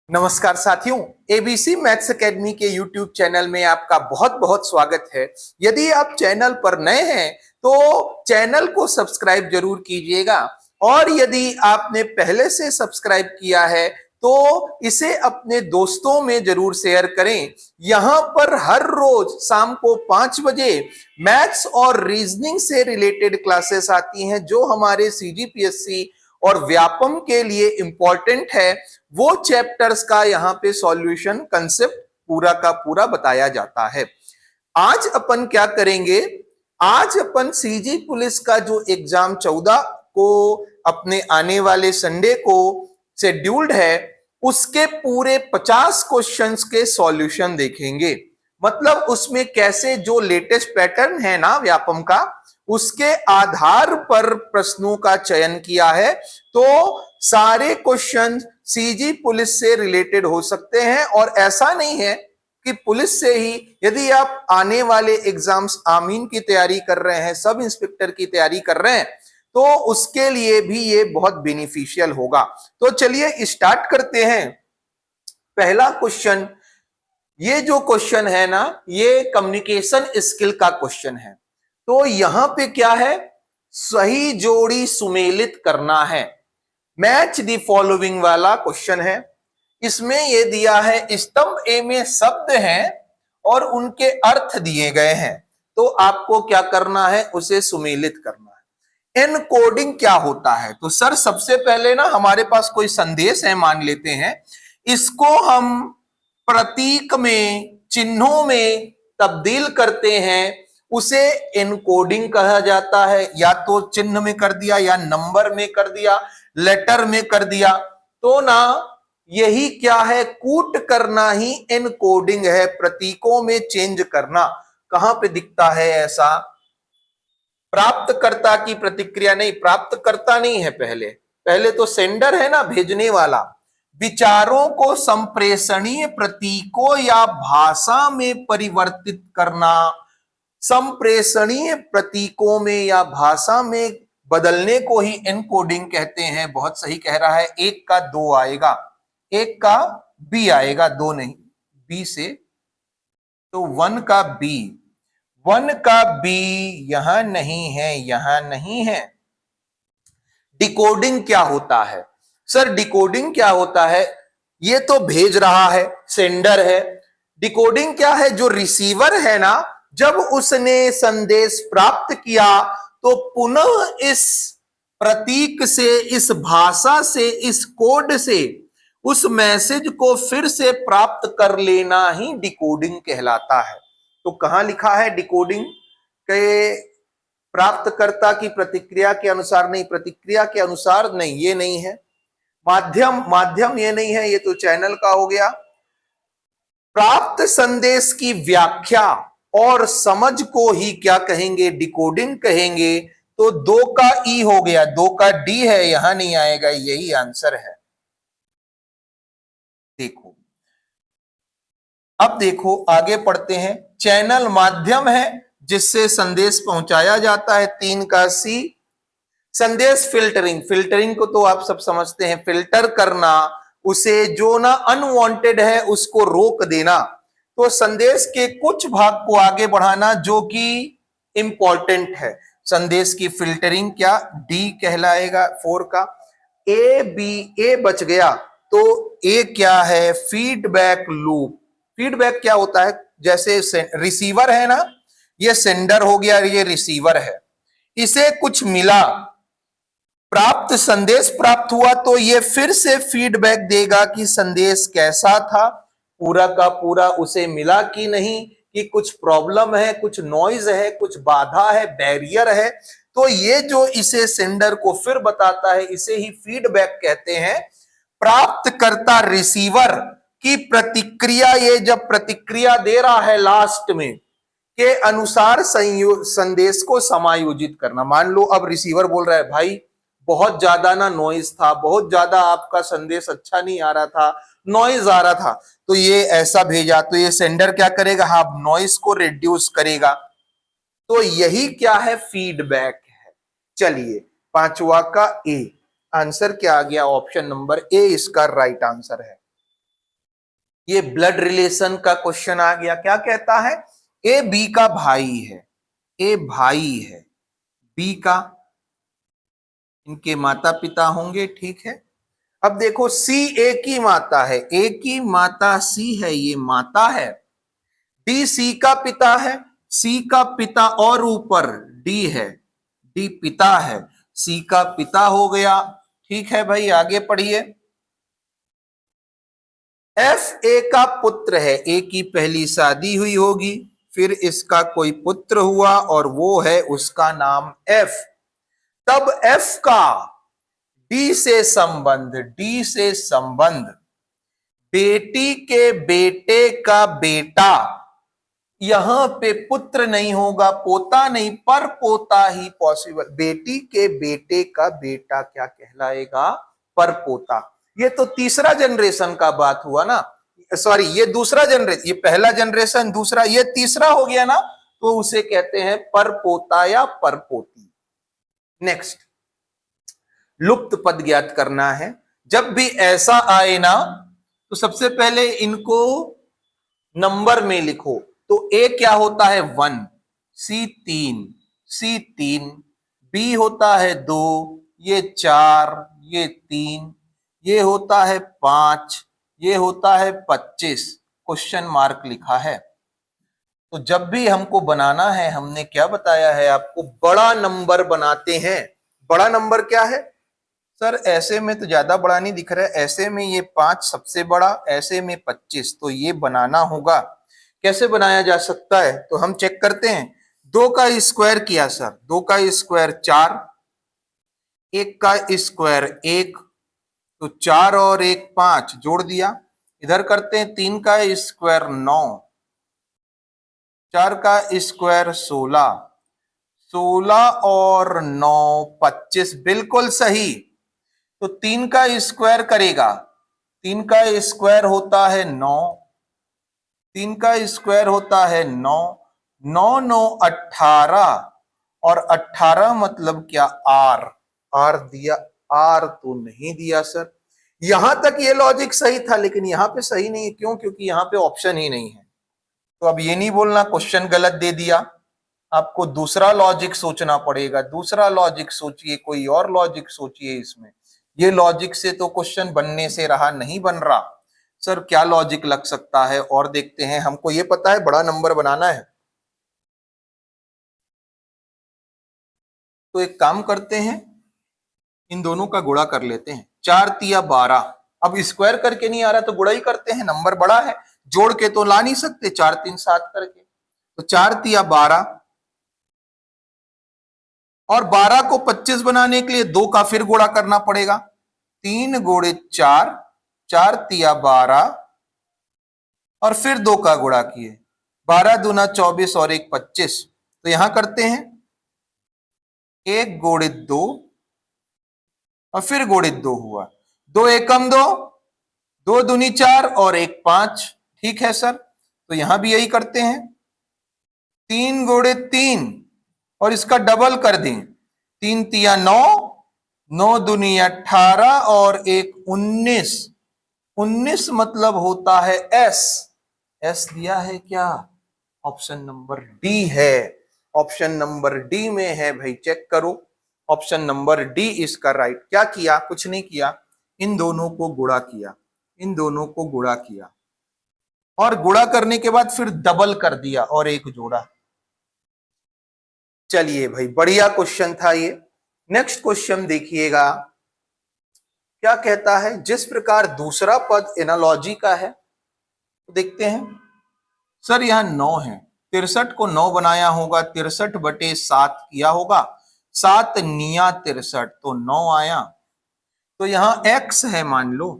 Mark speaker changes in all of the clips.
Speaker 1: नमस्कार साथियों, ABC maths academy के यूट्यूब चैनल में आपका बहुत बहुत स्वागत है। यदि आप चैनल पर नए हैं तो चैनल को सब्सक्राइब जरूर कीजिएगा और यदि आपने पहले से सब्सक्राइब किया है तो इसे अपने दोस्तों में जरूर शेयर करें। यहाँ पर हर रोज शाम को 5 बजे मैथ्स और रीजनिंग से रिलेटेड क्लासेस आती हैं जो हमारे सीजीपीएससी और व्यापम के लिए इंपॉर्टेंट है। वो चैप्टर्स का यहाँ पे सॉल्यूशन कंसेप्ट पूरा का पूरा बताया जाता है। आज अपन क्या करेंगे, आज अपन सीजी पुलिस का जो एग्जाम 14 को अपने आने वाले संडे को शेड्यूल्ड है उसके पूरे 50 क्वेश्चंस के सॉल्यूशन देखेंगे। मतलब उसमें कैसे जो लेटेस्ट पैटर्न है ना व्यापम का, उसके आधार पर प्रश्नों का चयन किया है। तो सारे क्वेश्चन सीजी पुलिस से रिलेटेड हो सकते हैं और ऐसा नहीं है कि पुलिस से ही, यदि आप आने वाले एग्जाम्स आमीन की तैयारी कर रहे हैं, सब इंस्पेक्टर की तैयारी कर रहे हैं, तो उसके लिए भी ये बहुत बेनिफिशियल होगा। तो चलिए स्टार्ट करते हैं। पहला क्वेश्चन, ये जो क्वेश्चन है ना, ये कम्युनिकेशन स्किल का क्वेश्चन है। तो यहां पे क्या है, सही जोड़ी सुमेलित करना है। मैच द फॉलोइंग वाला क्वेश्चन है। इसमें यह दिया है स्तंभ ए में शब्द हैं और उनके अर्थ दिए गए हैं, तो आपको क्या करना है, उसे सुमेलित करना है। एनकोडिंग क्या होता है? तो सर सबसे पहले ना हमारे पास कोई संदेश है, मान लेते हैं, इसको हम प्रतीक में, चिन्हों में तब्दील करते हैं, उसे एनकोडिंग कहा जाता है। या तो चिन्ह में कर दिया, या नंबर में कर दिया, लेटर में कर दिया, तो ना यही क्या है, कूट करना ही एनकोडिंग है, प्रतीकों में चेंज करना। कहां पे दिखता है ऐसा? प्राप्तकर्ता की प्रतिक्रिया नहीं, प्राप्तकर्ता नहीं है, पहले तो सेंडर है ना, भेजने वाला। विचारों को संप्रेषणीय प्रतीकों या भाषा में परिवर्तित करना, संप्रेषणीय प्रतीकों में या भाषा में बदलने को ही एनकोडिंग कहते हैं। बहुत सही कह रहा है। एक का दो आएगा, एक का बी आएगा, दो नहीं, बी से, तो वन का बी, वन का बी यहां नहीं है, यहां नहीं है। डिकोडिंग क्या होता है? सर डिकोडिंग क्या होता है? ये तो भेज रहा है, सेंडर है। डिकोडिंग क्या है? जो रिसीवर है ना, जब उसने संदेश प्राप्त किया तो पुनः इस प्रतीक से, इस भाषा से, इस कोड से उस मैसेज को फिर से प्राप्त कर लेना ही डिकोडिंग कहलाता है। तो कहां लिखा है डिकोडिंग के? प्राप्तकर्ता की प्रतिक्रिया के अनुसार नहीं, प्रतिक्रिया के अनुसार नहीं, ये नहीं है। माध्यम, माध्यम ये नहीं है, ये तो चैनल का हो गया। प्राप्त संदेश की व्याख्या और समझ को ही क्या कहेंगे? डिकोडिंग कहेंगे। तो दो का ई हो गया, दो का डी है, यहां नहीं आएगा, यही आंसर है। देखो, अब देखो आगे पढ़ते हैं। चैनल माध्यम है जिससे संदेश पहुंचाया जाता है, 3 का सी। संदेश फिल्टरिंग, फिल्टरिंग को तो आप सब समझते हैं, फिल्टर करना, उसे जो ना अनवांटेड है उसको रोक देना। तो संदेश के कुछ भाग को आगे बढ़ाना जो कि इंपॉर्टेंट है। संदेश की फिल्टरिंग क्या? डी कहलाएगा 4 का। ए बी, ए बच गया, तो ए क्या है? Feedback loop. फीडबैक क्या होता है? जैसे रिसीवर है ना, ये सेंडर हो गया, ये रिसीवर है, इसे कुछ मिला, प्राप्त संदेश प्राप्त हुआ, तो ये फिर से फीडबैक देगा कि संदेश कैसा था, पूरा का पूरा उसे मिला कि नहीं, कि कुछ प्रॉब्लम है, कुछ नॉइज है, कुछ बाधा है, बैरियर है। तो ये जो इसे सेंडर को फिर बताता है, इसे ही फीडबैक कहते हैं। प्राप्तकर्ता रिसीवर की प्रतिक्रिया, ये जब प्रतिक्रिया दे रहा है लास्ट में, के अनुसार संदेश को समायोजित करना। मान लो अब रिसीवर बोल रहा है, भाई बहुत ज्यादा ना नॉइज था, बहुत ज्यादा आपका संदेश अच्छा नहीं आ रहा था, नॉइज आ रहा था, तो ये ऐसा भेजा, तो ये सेंडर क्या करेगा? हाँ, नॉइज को रिड्यूस करेगा। तो यही क्या है? फीडबैक है। चलिए, 5वां का ए, आंसर क्या आ गया? ऑप्शन नंबर ए इसका राइट आंसर है। ये ब्लड रिलेशन का क्वेश्चन आ गया। क्या कहता है? ए बी का भाई है, ए भाई है, बी का, इनके माता पिता होंगे, ठीक है। अब देखो सी ए की माता है, ए की माता सी है, ये माता है। डी सी का पिता है, सी का पिता और ऊपर डी है, डी पिता है, सी का पिता हो गया, ठीक है भाई। आगे पढ़िए। एफ ए का पुत्र है, ए की पहली शादी हुई होगी, फिर इसका कोई पुत्र हुआ और वो है, उसका नाम एफ। तब एफ का डी से संबंध, डी से संबंध, बेटी के बेटे का बेटा, यहां पे पुत्र नहीं होगा, पोता नहीं, पर पोता ही पॉसिबल। बेटी के बेटे का बेटा क्या कहलाएगा? पर पोता। ये तो तीसरा जनरेशन का बात हुआ ना, सॉरी ये दूसरा जनरेशन, ये पहला जनरेशन, दूसरा, ये तीसरा हो गया ना, तो उसे कहते हैं पर पोता या पर पोती। नेक्स्ट, लुप्त पद ज्ञात करना है। जब भी ऐसा आए ना, तो सबसे पहले इनको नंबर में लिखो। तो ए क्या होता है? 1, सी 3, सी 3, बी होता है 2, ये 4, ये 3, ये होता है 5, ये होता है 25, क्वेश्चन मार्क लिखा है। तो जब भी हमको बनाना है, हमने क्या बताया है आपको? बड़ा नंबर बनाते हैं। बड़ा नंबर क्या है सर? ऐसे में तो ज्यादा बड़ा नहीं दिख रहा है, ऐसे में ये 5 सबसे बड़ा, ऐसे में 25, तो ये बनाना होगा। कैसे बनाया जा सकता है? तो हम चेक करते हैं। 2 का स्क्वायर किया सर, 2 का स्क्वायर 4, 1 का स्क्वायर 1, तो 4 और 1 5 जोड़ दिया। इधर करते हैं 3 का स्क्वायर 9, 4 का स्क्वायर 16, 16 और 9 25, बिल्कुल सही। तो 3 का स्क्वायर करेगा, 3 का स्क्वायर होता है 9, 3 का स्क्वायर होता है 9, 9 9 18, और 18 मतलब क्या? आर। आर दिया? आर तो नहीं दिया सर। यहां तक ये लॉजिक सही था, लेकिन यहां पे सही नहीं है। क्यों? क्योंकि यहां पे ऑप्शन ही नहीं है। तो अब ये नहीं बोलना क्वेश्चन गलत दे दिया, आपको दूसरा लॉजिक सोचना पड़ेगा। दूसरा लॉजिक सोचिए, कोई और लॉजिक सोचिए इसमें। ये लॉजिक से तो क्वेश्चन बनने से रहा नहीं बन रहा। सर क्या लॉजिक लग सकता है? और देखते हैं। हमको ये पता है बड़ा नंबर बनाना है, तो एक काम करते हैं, इन दोनों का गुणा कर लेते हैं। 4 तिया 12, अब स्क्वायर करके नहीं आ रहा तो गुणा ही करते हैं, नंबर बड़ा है, जोड़ के तो ला नहीं सकते। 4 3 7 करके, तो 4 तिया 12, और 12 को 25 बनाने के लिए 2 का फिर गुणा करना पड़ेगा। 3 गुणे 4, 4 तिया 12, और फिर 2 का गुणा किए, 12 दूना 24 और 1 25। तो यहां करते हैं 1 गुणित 2 और फिर गुणित 2 हुआ, 2 एकम 2, 2 दूनी 4 और 1 5, ठीक है सर। तो यहां भी यही करते हैं, 3 गुणित 3 और इसका डबल कर दें, 3 तिया 9, 9 दूनी 18 और 1 19, 19 मतलब होता है एस। एस दिया है क्या? ऑप्शन नंबर डी है। ऑप्शन नंबर डी में है भाई, चेक करो। ऑप्शन नंबर डी इसका राइट। क्या किया? कुछ नहीं किया, इन दोनों को गुणा किया, इन दोनों को गुणा किया, और गुणा करने के बाद फिर डबल कर दिया और एक जोड़ा। चलिए भाई, बढ़िया क्वेश्चन था ये। नेक्स्ट क्वेश्चन देखिएगा, क्या कहता है? जिस प्रकार दूसरा पद एनालॉजी का है, तो देखते हैं। सर यहां 9 है, 63 को 9 बनाया होगा, 63/7 किया होगा, 7 निया 63, तो 9 आया। तो यहाँ x है मान लो,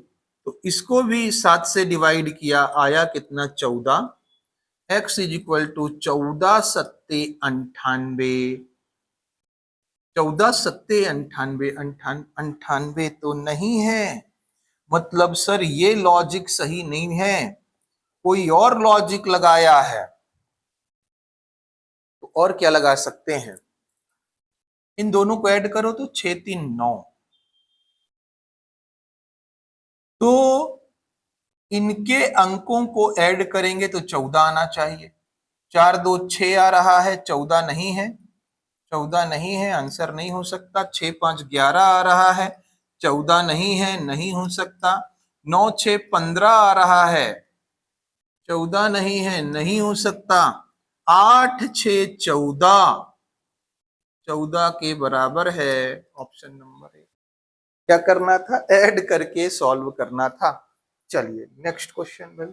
Speaker 1: तो इसको भी 7 से डिवाइड किया, आया कितना? 14। x इज इक्वल टू 14 सत्ते 98, 14 सत्ते 98, 98 तो नहीं है। मतलब सर ये लॉजिक सही नहीं है, कोई और लॉजिक लगाया है। तो और क्या लगा सकते हैं? इन दोनों को ऐड करो तो 6 3 9, तो इनके अंकों को ऐड करेंगे तो 14 आना चाहिए। 4 2 6 आ रहा है, 14 नहीं है, 14 नहीं है, आंसर नहीं हो सकता। 6 5 11 आ रहा है, 14 नहीं है, नहीं हो सकता। 9 6 15 आ रहा है, 14 नहीं है, नहीं हो सकता। 8 6 14, 14 के बराबर है। Option number 1। क्या करना था? ऐड करके सॉल्व करना था। चलिए नेक्स्ट क्वेश्चन भाई।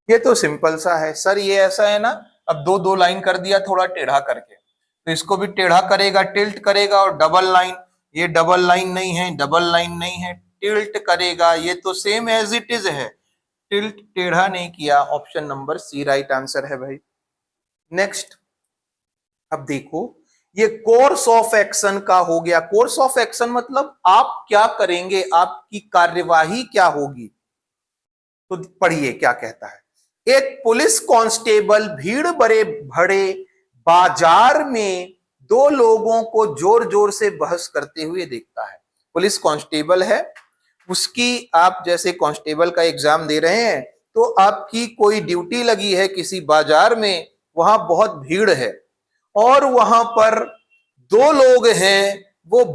Speaker 1: ये तो सिंपल सा है सर, ये ऐसा है ना, अब दो दो लाइन कर दिया थोड़ा टेढ़ा करके, तो इसको भी टेढ़ा करेगा, टिल्ट करेगा, और डबल लाइन, ये डबल लाइन नहीं है, डबल लाइन नहीं है, टिल्ट करेगा, ये तो सेम एज इट इज है, टिल्ट टेढ़ा नहीं किया। Option number C right answer है भाई। नेक्स्ट, अब देखो, ये कोर्स ऑफ एक्शन का हो गया। कोर्स ऑफ एक्शन मतलब आप क्या करेंगे, आपकी कार्यवाही क्या होगी। तो पढ़िए क्या कहता है। एक पुलिस कांस्टेबल भीड़ बड़े भरे बाजार में दो लोगों को जोर जोर से बहस करते हुए देखता है। पुलिस कांस्टेबल है, उसकी, आप जैसे कांस्टेबल का एग्जाम दे रहे हैं तो आपकी कोई ड्यूटी लगी है किसी बाजार में, वहां बहुत भीड़ है और वहां पर दो लोग हैं, वो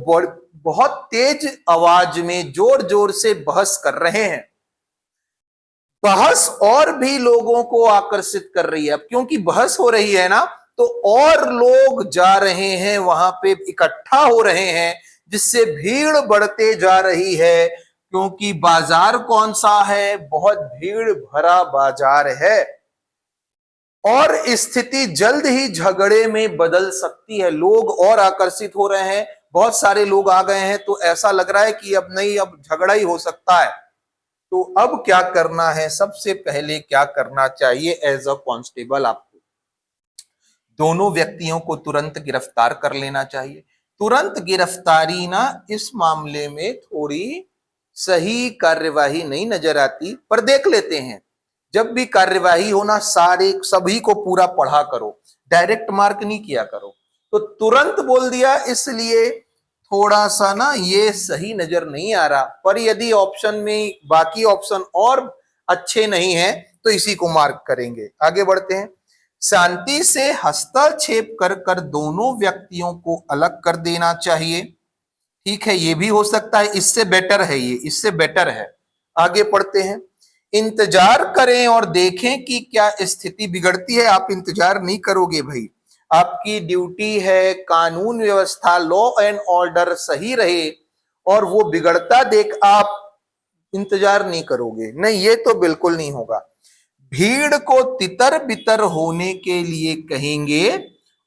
Speaker 1: बहुत तेज आवाज में जोर जोर से बहस कर रहे हैं। बहस और भी लोगों को आकर्षित कर रही है। अब क्योंकि बहस हो रही है ना, तो और लोग जा रहे हैं, वहां पे इकट्ठा हो रहे हैं, जिससे भीड़ बढ़ते जा रही है। क्योंकि बाजार कौन सा है? बहुत भीड़ भरा बाजार है और स्थिति जल्द ही झगड़े में बदल सकती है। लोग और आकर्षित हो रहे हैं, बहुत सारे लोग आ गए हैं, तो ऐसा लग रहा है कि अब नहीं, अब झगड़ा ही हो सकता है। तो अब क्या करना है? सबसे पहले क्या करना चाहिए एज अ कांस्टेबल? आपको दोनों व्यक्तियों को तुरंत गिरफ्तार कर लेना चाहिए। तुरंत गिरफ्तारी ना इस मामले में थोड़ी सही कार्यवाही नहीं नजर आती, पर देख लेते हैं। जब भी कार्यवाही हो ना, सारे सभी को पूरा पढ़ा करो, डायरेक्ट मार्क नहीं किया करो। तो तुरंत बोल दिया इसलिए थोड़ा सा ना ये सही नजर नहीं आ रहा, पर यदि ऑप्शन में बाकी ऑप्शन और अच्छे नहीं है तो इसी को मार्क करेंगे। आगे बढ़ते हैं। शांति से हस्तक्षेप कर कर दोनों व्यक्तियों को अलग कर देना चाहिए। ठीक है, ये भी हो सकता है, इससे बेटर है, ये इससे बेटर है। आगे पढ़ते हैं। इंतजार करें और देखें कि क्या स्थिति बिगड़ती है। आप इंतजार नहीं करोगे भाई, आपकी ड्यूटी है कानून व्यवस्था, लॉ एंड ऑर्डर सही रहे, और वो बिगड़ता देख आप इंतजार नहीं करोगे। नहीं, ये तो बिल्कुल नहीं होगा। भीड़ को तितर बितर होने के लिए कहेंगे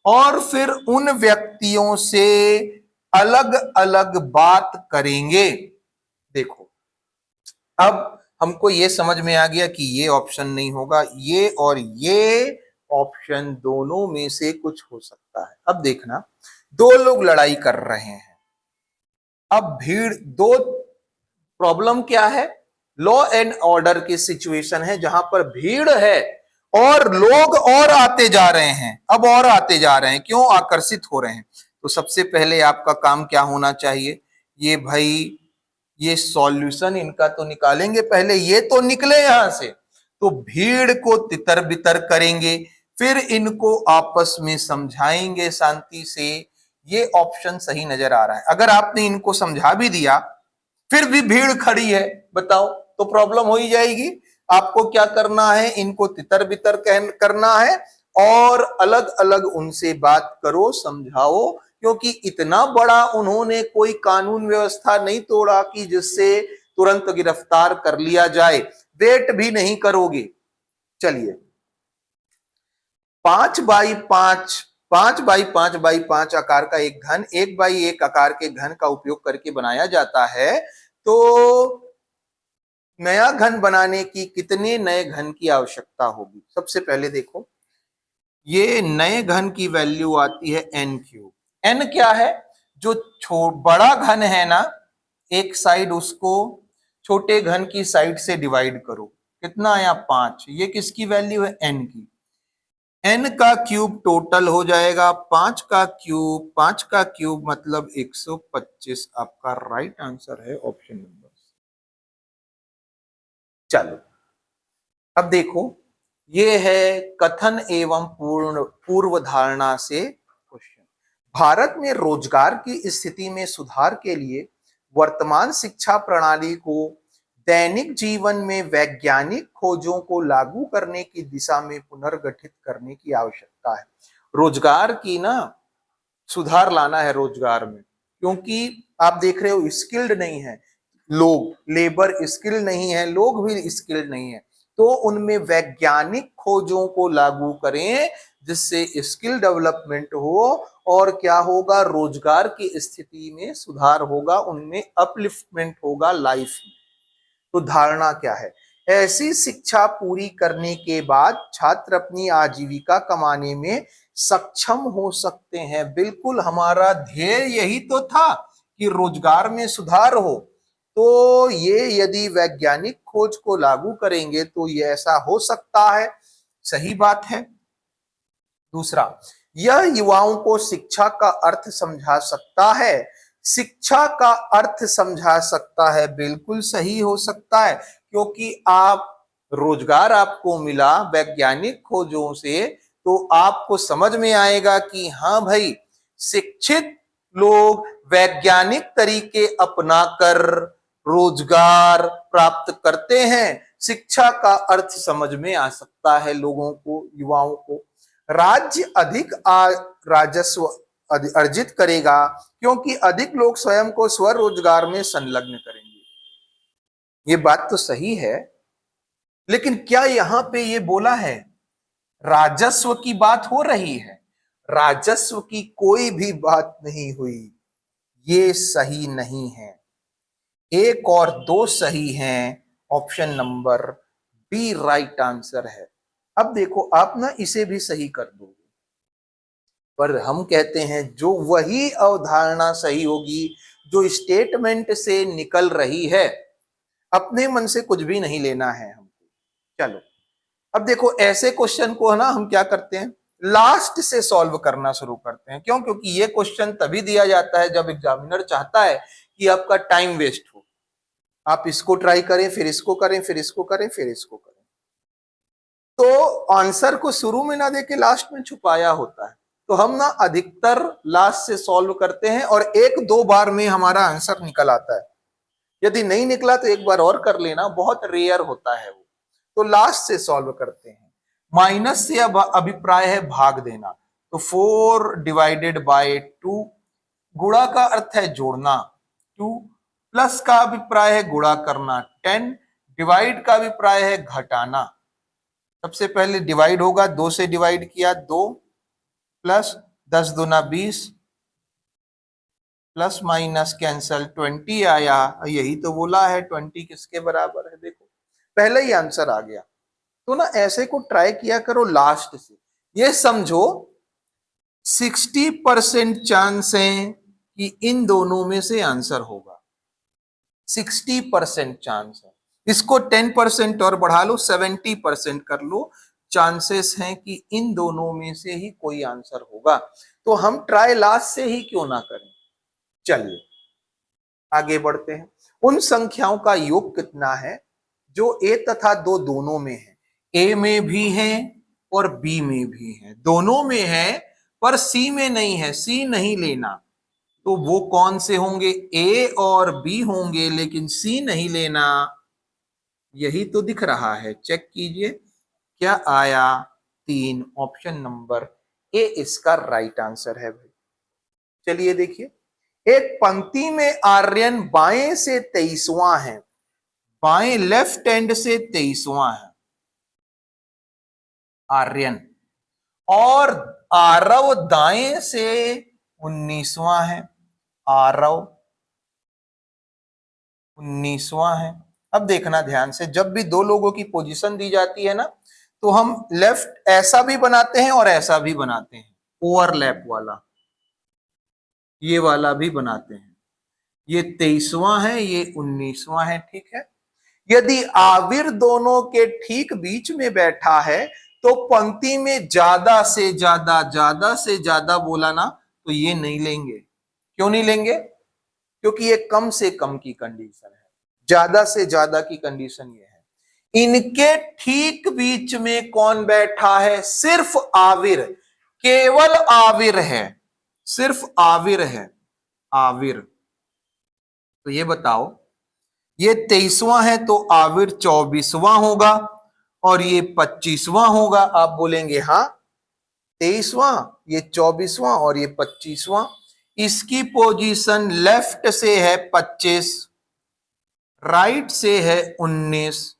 Speaker 1: और फिर उन व्यक्तियों से अलग अलग बात करेंगे। देखो, अब हमको ये समझ में आ गया कि ये ऑप्शन नहीं होगा, ये और ये ऑप्शन दोनों में से कुछ हो सकता है। अब देखना, दो लोग लड़ाई कर रहे हैं। अब भीड़, दो, प्रॉब्लम क्या है? लॉ एंड ऑर्डर की सिचुएशन है जहां पर भीड़ है और लोग और आते जा रहे हैं। अब और आते जा रहे हैं, क्यों? आकर्षित हो रहे हैं। तो सबसे पहले आपका काम क्या होना चाहिए? ये भाई, ये सॉल्यूशन इनका तो निकालेंगे पहले, ये तो निकले यहां से। तो भीड़ को तितर बितर करेंगे, फिर इनको आपस में समझाएंगे शांति से। ये ऑप्शन सही नजर आ रहा है। अगर आपने इनको समझा भी दिया फिर भी भीड़ खड़ी है, बताओ, तो प्रॉब्लम हो ही जाएगी। आपको क्या करना है? इनको तितर बितर करना है और अलग अलग उनसे बात करो, समझाओ। क्योंकि इतना बड़ा उन्होंने कोई कानून व्यवस्था नहीं तोड़ा कि जिससे तुरंत गिरफ्तार कर लिया जाए। वेट भी नहीं करोगे। चलिए, 5x5, 5x5x5 आकार का एक घन 1x1 आकार के घन का उपयोग करके बनाया जाता है। तो नया घन बनाने की कितने नए घन की आवश्यकता होगी? सबसे पहले देखो, ये नए घन की वैल्यू आती है n³। n क्या है? जो बड़ा घन है ना, एक साइड उसको छोटे घन की साइड से डिवाइड करो, कितना आया? 5। ये किसकी वैल्यू है? n की। n का क्यूब टोटल हो जाएगा 5 का क्यूब, 5 का क्यूब मतलब 125। आपका राइट आंसर है ऑप्शन नंबर। चलो, अब देखो, ये है कथन एवं पूर्व धारणा से क्वेश्चन। भारत में रोजगार की स्थिति में सुधार के लिए वर्तमान शिक्षा प्रणाली को दैनिक जीवन में वैज्ञानिक खोजों को लागू करने की दिशा में पुनर्गठित करने की आवश्यकता है। रोजगार की ना सुधार लाना है रोजगार में, क्योंकि आप देख रहे हो स्किल्ड नहीं है लोग, लेबर स्किल्ड नहीं है, लोग भी स्किल्ड नहीं है। तो उनमें वैज्ञानिक खोजों को लागू करें जिससे स्किल डेवलपमेंट हो और क्या होगा, रोजगार की स्थिति में सुधार होगा, उनमें अपलिफ्टमेंट होगा लाइफ में। तो धारणा क्या है, ऐसी शिक्षा पूरी करने के बाद छात्र अपनी आजीविका कमाने में सक्षम हो सकते हैं। बिल्कुल, हमारा ध्येय यही तो था कि रोजगार में सुधार हो। तो ये यदि वैज्ञानिक खोज को लागू करेंगे तो ये ऐसा हो सकता है, सही बात है। दूसरा, यह युवाओं को शिक्षा का अर्थ समझा सकता है। शिक्षा का अर्थ समझा सकता है, बिल्कुल सही हो सकता है, क्योंकि आप रोजगार आपको मिला वैज्ञानिक खोजों से, तो आपको समझ में आएगा कि हाँ भाई, शिक्षित लोग वैज्ञानिक तरीके अपनाकर रोजगार प्राप्त करते हैं। शिक्षा का अर्थ समझ में आ सकता है लोगों को, युवाओं को। राज्य अधिक राजस्व अर्जित करेगा क्योंकि अधिक लोग स्वयं को स्वरोजगार में संलग्न करेंगे। ये बात तो सही है, लेकिन क्या यहां पे ये बोला है राजस्व की बात हो रही है? राजस्व की कोई भी बात नहीं हुई, ये सही नहीं है। एक और दो सही हैं, option number B right answer है। अब देखो, आप ना इसे भी सही कर दोगे, पर हम कहते हैं जो वही अवधारणा सही होगी जो स्टेटमेंट से निकल रही है। अपने मन से कुछ भी नहीं लेना है हमको। चलो, अब देखो, ऐसे क्वेश्चन को है ना हम क्या करते हैं, लास्ट से सॉल्व करना शुरू करते हैं। क्यों? क्योंकि ये क्वेश्चन तभी दिया जाता है जब एग्जामिनर चाहता है कि आपका टाइम वेस्ट हो। आप इसको ट्राई करें, फिर इसको करें, फिर इसको करें, फिर इसको करें। तो आंसर को शुरू में ना देके लास्ट में छुपाया होता है। तो हम ना अधिकतर लास्ट से सॉल्व करते हैं और एक दो बार में हमारा आंसर निकल आता है। यदि नहीं निकला तो एक बार और कर लेना, बहुत रेयर होता है वो। तो लास्ट से सॉल्व करते हैं। माइनस से अब अभिप्राय है भाग देना, तो 4/2। गुणा का अर्थ है जोड़ना, 2। प्लस का अभिप्राय है गुणा करना, 10। डिवाइड का अभिप्राय है घटाना। सबसे पहले डिवाइड होगा, 2 से डिवाइड किया 2, प्लस 10 दूना 20, प्लस माइनस कैंसल 20 आया। यही तो बोला है 20 किसके बराबर है, देखो पहले ही आंसर आ गया। तो ना ऐसे को ट्राई किया करो लास्ट से। ये समझो 60% चांस है कि इन दोनों में से आंसर होगा, 60% चांस है। इसको 10% और बढ़ा लो, 70% कर लो, चांसेस हैं कि इन दोनों में से ही कोई आंसर होगा। तो हम ट्राई लास्ट से ही क्यों ना करें। चलिए आगे बढ़ते हैं। उन संख्याओं का योग कितना है जो ए तथा दो दोनों में है? ए में भी है और बी में भी है, दोनों में है पर सी में नहीं है, सी नहीं लेना। तो वो कौन से होंगे? ए और बी होंगे, लेकिन सी नहीं लेना। यही तो दिख रहा है, चेक कीजिए क्या आया, 3। ऑप्शन नंबर ए इसका राइट आंसर है भाई। चलिए देखिए, एक पंक्ति में आर्यन बाएं से 23वां है, बाएं लेफ्ट हैंड से 23वां है आर्यन, और आरव दाएं से 19वां है, आरव 19वां है। अब देखना ध्यान से, जब भी दो लोगों की पोजीशन दी जाती है ना, तो हम लेफ्ट ऐसा भी बनाते हैं और ऐसा भी बनाते हैं, ओवरलैप वाला, ये वाला भी बनाते हैं। ये 23वां है, ये 19वां है, ठीक है। यदि आविर दोनों के ठीक बीच में बैठा है तो पंक्ति में ज्यादा से ज्यादा बोला ना, तो ये नहीं लेंगे। क्यों नहीं लेंगे? क्योंकि ये कम से कम की कंडीशन है, ज्यादा से ज्यादा की कंडीशन ये है। इनके ठीक बीच में कौन बैठा है? सिर्फ आविर, केवल आविर है, सिर्फ आविर है, आविर। तो ये बताओ, ये 23वां है तो आविर 24वां होगा और ये 25वां होगा। आप बोलेंगे हाँ, 23वां, ये 24वां और ये 25वां। इसकी पोजीशन लेफ्ट से है 25, राइट से है 19,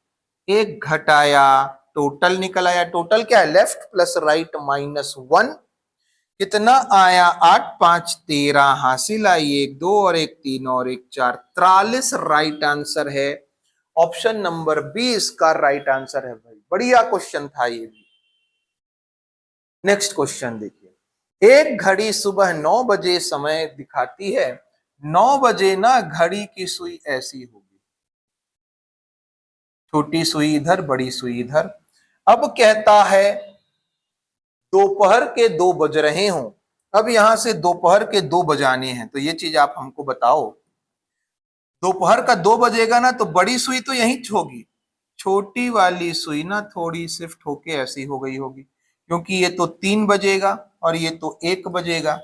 Speaker 1: एक घटाया टोटल निकल आया। टोटल क्या है? लेफ्ट प्लस राइट -1, कितना आया? 8 5 13, हासिल आई 1 2 और 1 3 और 1 4, 43 राइट आंसर है। ऑप्शन नंबर 20 का राइट आंसर है भाई। बढ़िया क्वेश्चन था ये भी। नेक्स्ट क्वेश्चन देखिए, एक घड़ी सुबह 9 बजे समय दिखाती है। 9 बजे ना घड़ी की सुई ऐसी होगी, छोटी सुई इधर, बड़ी सुई इधर। अब कहता है दोपहर के 2 बज रहे हों। अब यहां से दोपहर के 2 बजाने हैं, तो ये चीज आप हमको बताओ। दोपहर का 2 बजेगा ना तो बड़ी सुई तो यहीं होगी, छोटी वाली सुई ना थोड़ी शिफ्ट होके ऐसी हो गई होगी, क्योंकि ये तो 3 बजेगा और ये तो 1 बजेगा।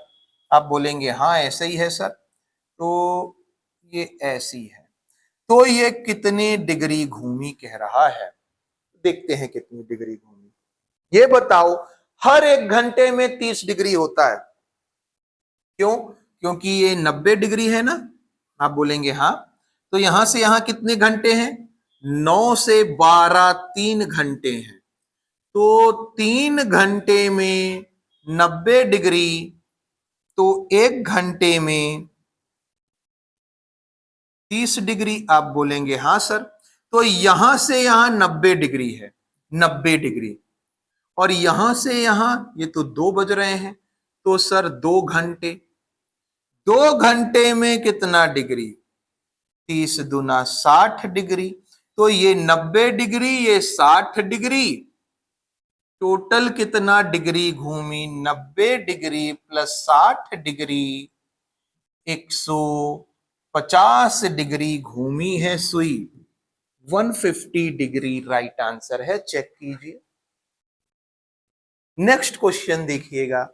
Speaker 1: आप बोलेंगे हाँ ऐसे ही है सर, तो ये ऐसी है। तो ये कितनी डिग्री घूमी कह रहा है, देखते हैं कितनी डिग्री घूमी। ये बताओ, हर 1 घंटे में 30 डिग्री होता है। क्यों? क्योंकि ये 90 डिग्री है ना। आप बोलेंगे हाँ, तो यहां से यहां कितने घंटे हैं? 9 से 12, 3 घंटे हैं। तो 3 घंटे में 90 डिग्री, तो 1 घंटे में 30 डिग्री। आप बोलेंगे हाँ सर, तो यहां से यहां 90 डिग्री है, 90 डिग्री, और यहां से यहां ये तो 2 बज रहे हैं, तो सर 2 घंटे। 2 घंटे में कितना डिग्री? 30 दूना 60 डिग्री। तो ये 90 डिग्री, ये 60 डिग्री, टोटल कितना डिग्री घूमी? 90 डिग्री प्लस 60 डिग्री, 150 डिग्री घूमी है सुई। 150 डिग्री राइट आंसर है, चेक कीजिए। नेक्स्ट क्वेश्चन देखिएगा,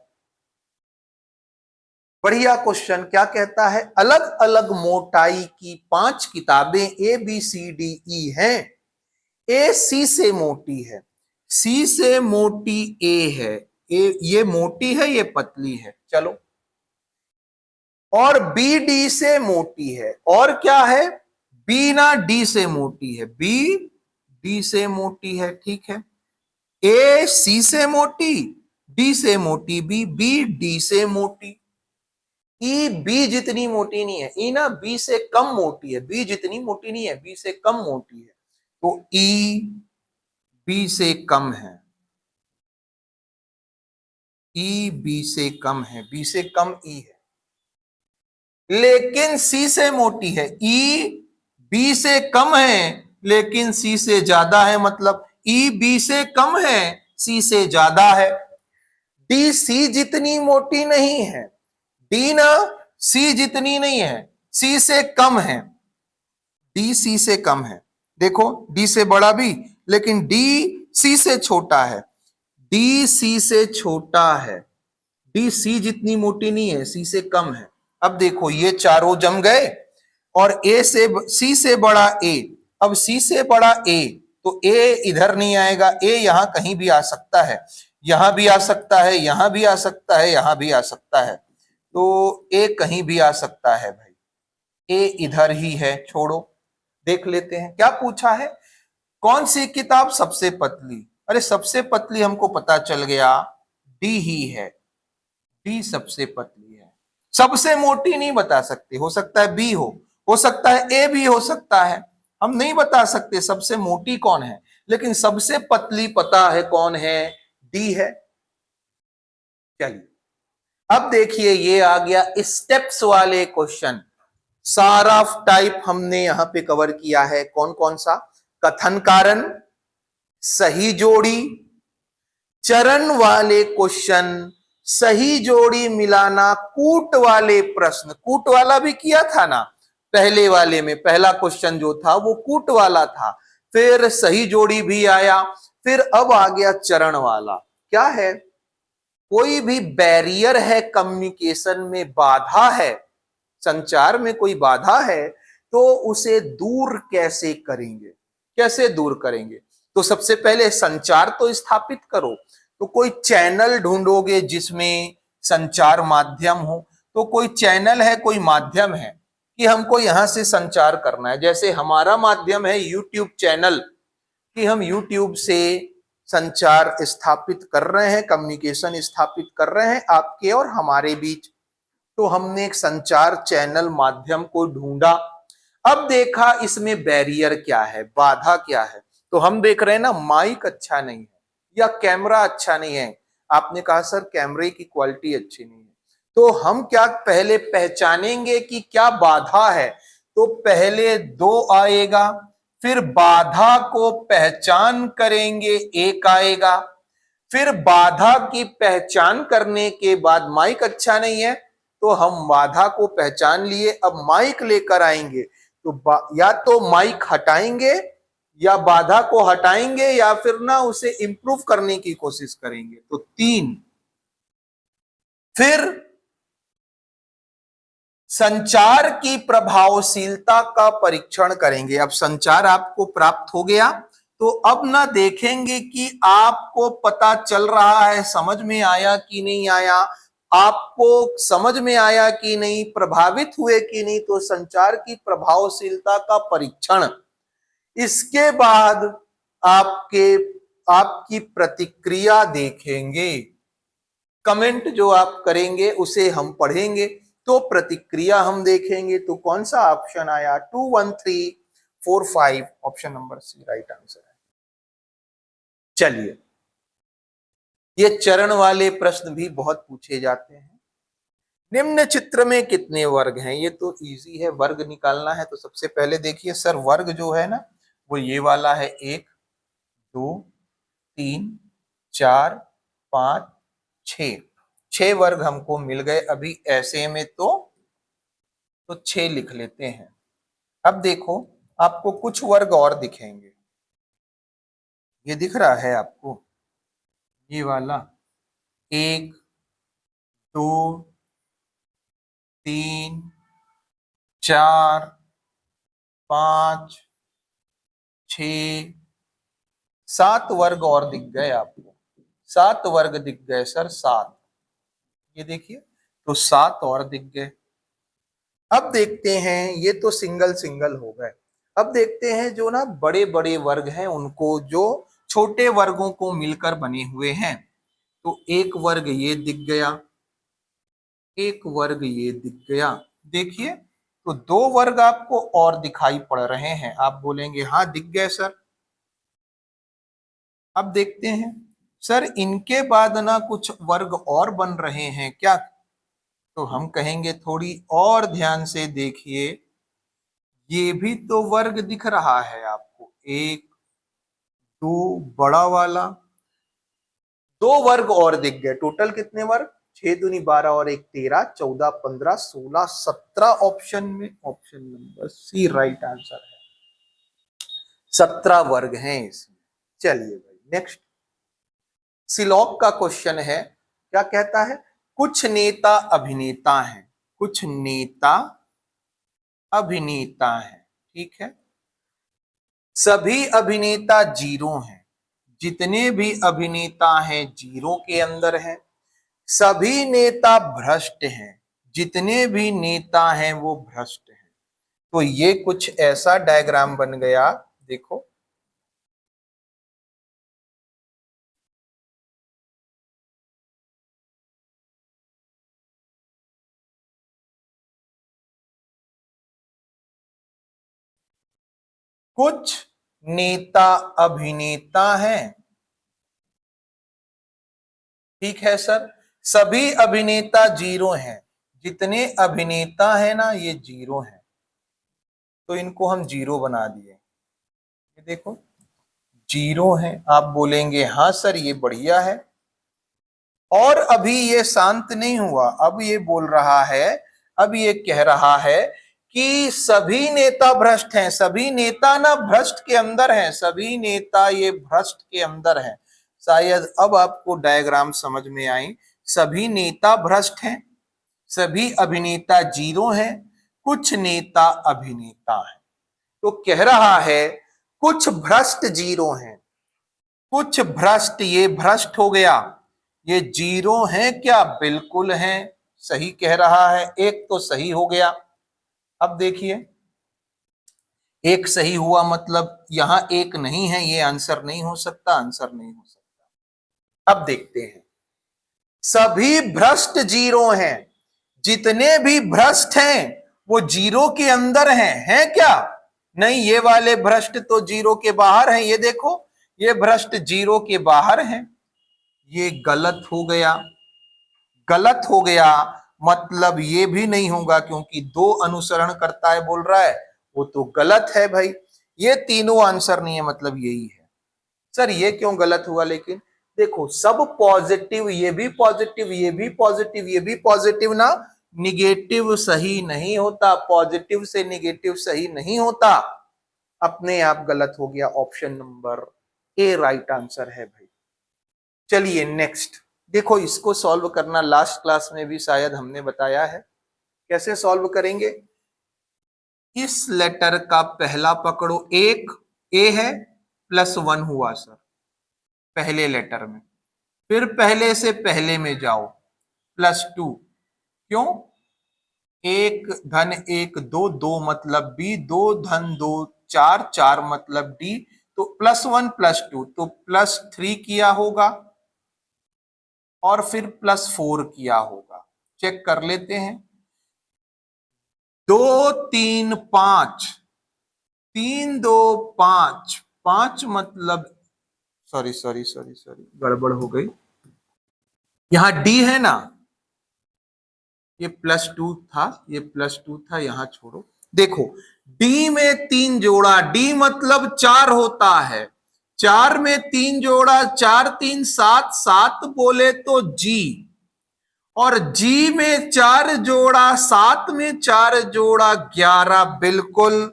Speaker 1: बढ़िया क्वेश्चन। क्या कहता है? अलग अलग मोटाई की 5 किताबें ABCDE हैं। ए सी से मोटी है, सी से मोटी ए है, ये मोटी है, ये पतली है, चलो। और बी डी से मोटी है, और क्या है? बी ना डी से मोटी है, बी डी से मोटी है, ठीक है। ए सी से मोटी, डी से मोटी बी, बी डी से मोटी। ई बी जितनी मोटी नहीं है, ई ना बी से कम मोटी है, बी जितनी मोटी नहीं है, बी से कम मोटी है, तो ई बी से कम है, ई बी से कम है, बी से कम ई है। लेकिन सी से मोटी है, ई बी से कम है लेकिन सी से ज्यादा है, मतलब ई बी से कम है, सी से ज्यादा है। डी सी जितनी मोटी नहीं है, डी ना सी जितनी नहीं है, सी से कम है, डी सी से कम है। देखो डी से बड़ा भी, लेकिन डी सी से छोटा है, डी सी से छोटा है, डी सी जितनी मोटी नहीं है, सी से कम है। अब देखो ये चारों जम गए, और ए से सी से बड़ा ए, अब सी से बड़ा ए, तो ए इधर नहीं आएगा, ए यहां कहीं भी आ सकता है, यहां भी आ सकता है, यहां भी आ सकता है, यहां भी आ सकता है, तो ए कहीं भी आ सकता है भाई, ए इधर ही है, छोड़ो। देख लेते हैं क्या पूछा है। कौन सी किताब सबसे पतली? अरे सबसे पतली हमको पता चल गया, डी ही है, डी सबसे पतली है। सबसे मोटी नहीं बता सकते, हो सकता है बी हो सकता है ए भी हो सकता है, हम नहीं बता सकते सबसे मोटी कौन है, लेकिन सबसे पतली पता है कौन है, डी है। चलिए अब देखिए, ये आ गया स्टेप्स वाले क्वेश्चन। सारा टाइप हमने यहां पे कवर किया है। कौन कौन सा? कथन कारण, सही जोड़ी, चरण वाले क्वेश्चन, सही जोड़ी मिलाना, कूट वाले प्रश्न। कूट वाला भी किया था ना पहले वाले में, पहला क्वेश्चन जो था वो कूट वाला था। फिर सही जोड़ी भी आया, फिर अब आ गया चरण वाला। क्या है? कोई भी बैरियर है कम्युनिकेशन में, बाधा है, संचार में कोई बाधा है, तो उसे दूर कैसे करेंगे? कैसे दूर करेंगे? तो सबसे पहले संचार तो स्थापित करो। तो कोई चैनल ढूंढोगे जिसमें संचार माध्यम हो। तो कोई चैनल है, कोई माध्यम है कि हमको यहां से संचार करना है। जैसे हमारा माध्यम है यूट्यूब चैनल, कि हम यूट्यूब से संचार स्थापित कर रहे हैं, कम्युनिकेशन स्थापित कर रहे हैं आपके और हमारे बीच। तो हमने एक संचार चैनल माध्यम को ढूंढा। अब देखा इसमें बैरियर क्या है, बाधा क्या है। तो हम देख रहे हैं ना, माइक अच्छा नहीं है या कैमरा अच्छा नहीं है। आपने कहा सर कैमरे की क्वालिटी अच्छी नहीं है। तो हम क्या पहले पहचानेंगे कि क्या बाधा है। तो पहले दो आएगा, फिर बाधा को पहचान करेंगे, एक आएगा। फिर बाधा की पहचान करने के बाद माइक अच्छा नहीं है, तो हम बाधा को पहचान लिए, अब माइक लेकर आएंगे। तो या तो माइक हटाएंगे या बाधा को हटाएंगे या फिर ना उसे इंप्रूव करने की कोशिश करेंगे। तो 3, फिर संचार की प्रभावशीलता का परीक्षण करेंगे। अब संचार आपको प्राप्त हो गया, तो अब ना देखेंगे कि आपको पता चल रहा है, समझ में आया कि नहीं आया, आपको समझ में आया कि नहीं, प्रभावित हुए कि नहीं। तो संचार की प्रभावशीलता का परीक्षण। इसके बाद आपकी प्रतिक्रिया देखेंगे, कमेंट जो आप करेंगे उसे हम पढ़ेंगे, तो प्रतिक्रिया हम देखेंगे। तो कौन सा ऑप्शन आया? 2 1 3 4 5, option number C right answer है। चलिए, ये चरण वाले प्रश्न भी बहुत पूछे जाते हैं। निम्न चित्र में कितने वर्ग हैं? ये तो इजी है, वर्ग निकालना है। तो सबसे पहले देखिए सर, वर्ग जो है ना वो ये वाला है, 1 2 3 4 5 6, 6 वर्ग हमको मिल गए। अभी ऐसे में तो 6 लिख लेते हैं। अब देखो, आपको कुछ वर्ग और दिखेंगे। ये दिख रहा है आपको, ये वाला 1 2 3 4 5 6 7 वर्ग और दिख गए आपको। 7 वर्ग दिख गए सर, 7। ये देखिए, तो 7 और दिख गए। अब देखते हैं, ये तो सिंगल सिंगल हो गए। अब देखते हैं जो ना बड़े बड़े वर्ग हैं उनको, जो छोटे वर्गों को मिलकर बने हुए हैं। तो एक वर्ग ये दिख गया, एक वर्ग ये दिख गया। देखिए, तो 2 वर्ग आपको और दिखाई पड़ रहे हैं। आप बोलेंगे हाँ दिख गए सर। अब देखते हैं सर, इनके बाद ना कुछ वर्ग और बन रहे हैं क्या? तो हम कहेंगे थोड़ी और ध्यान से देखिए, ये भी तो वर्ग दिख रहा है आपको, 1 2 बड़ा वाला, 2 वर्ग और दिख गए। टोटल कितने वर्ग? 6 दूनी 12 और 1 13, 14 15 16 17 ऑप्शन में, option number C right answer है। 17 वर्ग हैं इसमें। चलिए भाई, नेक्स्ट सिलॉक का क्वेश्चन है। क्या कहता है? कुछ नेता अभिनेता हैं, कुछ नेता अभिनेता हैं, ठीक है। सभी अभिनेता जीरो हैं, जितने भी अभिनेता हैं जीरो के अंदर हैं। सभी नेता भ्रष्ट हैं, जितने भी नेता हैं वो भ्रष्ट हैं। तो ये कुछ ऐसा डायग्राम बन गया, देखो। कुछ नेता अभिनेता हैं, ठीक है सर। सभी अभिनेता जीरो हैं, जितने अभिनेता हैं ना ये जीरो हैं, तो इनको हम जीरो बना दिए। ये देखो जीरो हैं। आप बोलेंगे हाँ सर ये बढ़िया है। और अभी ये शांत नहीं हुआ, अब ये बोल रहा है, अब ये कह रहा है कि सभी नेता भ्रष्ट हैं, सभी नेता ना भ्रष्ट के अंदर हैं, सभी नेता ये भ्रष्ट के अंदर हैं। शायद अब आपको डायग्राम समझ में आए। सभी नेता भ्रष्ट हैं, सभी अभिनेता जीरो हैं, कुछ नेता अभिनेता हैं। तो कह रहा है कुछ भ्रष्ट जीरो हैं, कुछ भ्रष्ट, ये भ्रष्ट हो गया, ये जीरो हैं क्या? बिल्कुल हैं, सही कह रहा है। एक तो सही हो गया। अब देखिए, एक सही हुआ मतलब यहां एक नहीं है, ये आंसर नहीं हो सकता, आंसर नहीं हो सकता। अब देखते हैं, सभी भ्रष्ट जीरो हैं, जितने भी भ्रष्ट हैं वो जीरो के अंदर हैं क्या? नहीं, ये वाले भ्रष्ट तो जीरो के बाहर हैं। ये देखो, ये भ्रष्ट जीरो के बाहर हैं। ये गलत हो गया, गलत हो गया मतलब ये भी नहीं होगा, क्योंकि दो अनुसरण करता है बोल रहा है, वो तो गलत है भाई। ये तीनों आंसर नहीं है, मतलब यही है। सर ये क्यों गलत हुआ? लेकिन देखो, सब पॉजिटिव, ये भी पॉजिटिव, ये भी पॉजिटिव, ये भी पॉजिटिव ना, निगेटिव सही नहीं होता, पॉजिटिव से निगेटिव सही नहीं होता। अपने आप गलत हो गया। Option number A right answer है भाई। चलिए नेक्स्ट देखो, इसको सॉल्व करना लास्ट क्लास में भी शायद हमने बताया है। कैसे सॉल्व करेंगे? इस लेटर का पहला पकड़ो, एक ए है, +1 हुआ सर पहले लेटर में। फिर पहले से पहले में जाओ, +2। क्यों? एक धन एक दो, दो मतलब बी, दो धन दो चार, चार मतलब डी। तो +1 +2 तो +3 किया होगा और फिर +4 किया होगा। चेक कर लेते हैं। 2 3 5, 3 2 5, 5 मतलब, सॉरी सॉरी सॉरी सॉरी, गड़बड़ हो गई। यहां डी है ना, ये +2 था, ये +2 था, यहां छोड़ो। देखो, डी में 3 जोड़ा, डी मतलब 4 होता है, 4 में 3 जोड़ा, 4 3 7, 7 बोले तो जी, और जी में 4 जोड़ा, 7 में 4 जोड़ा 11, बिल्कुल।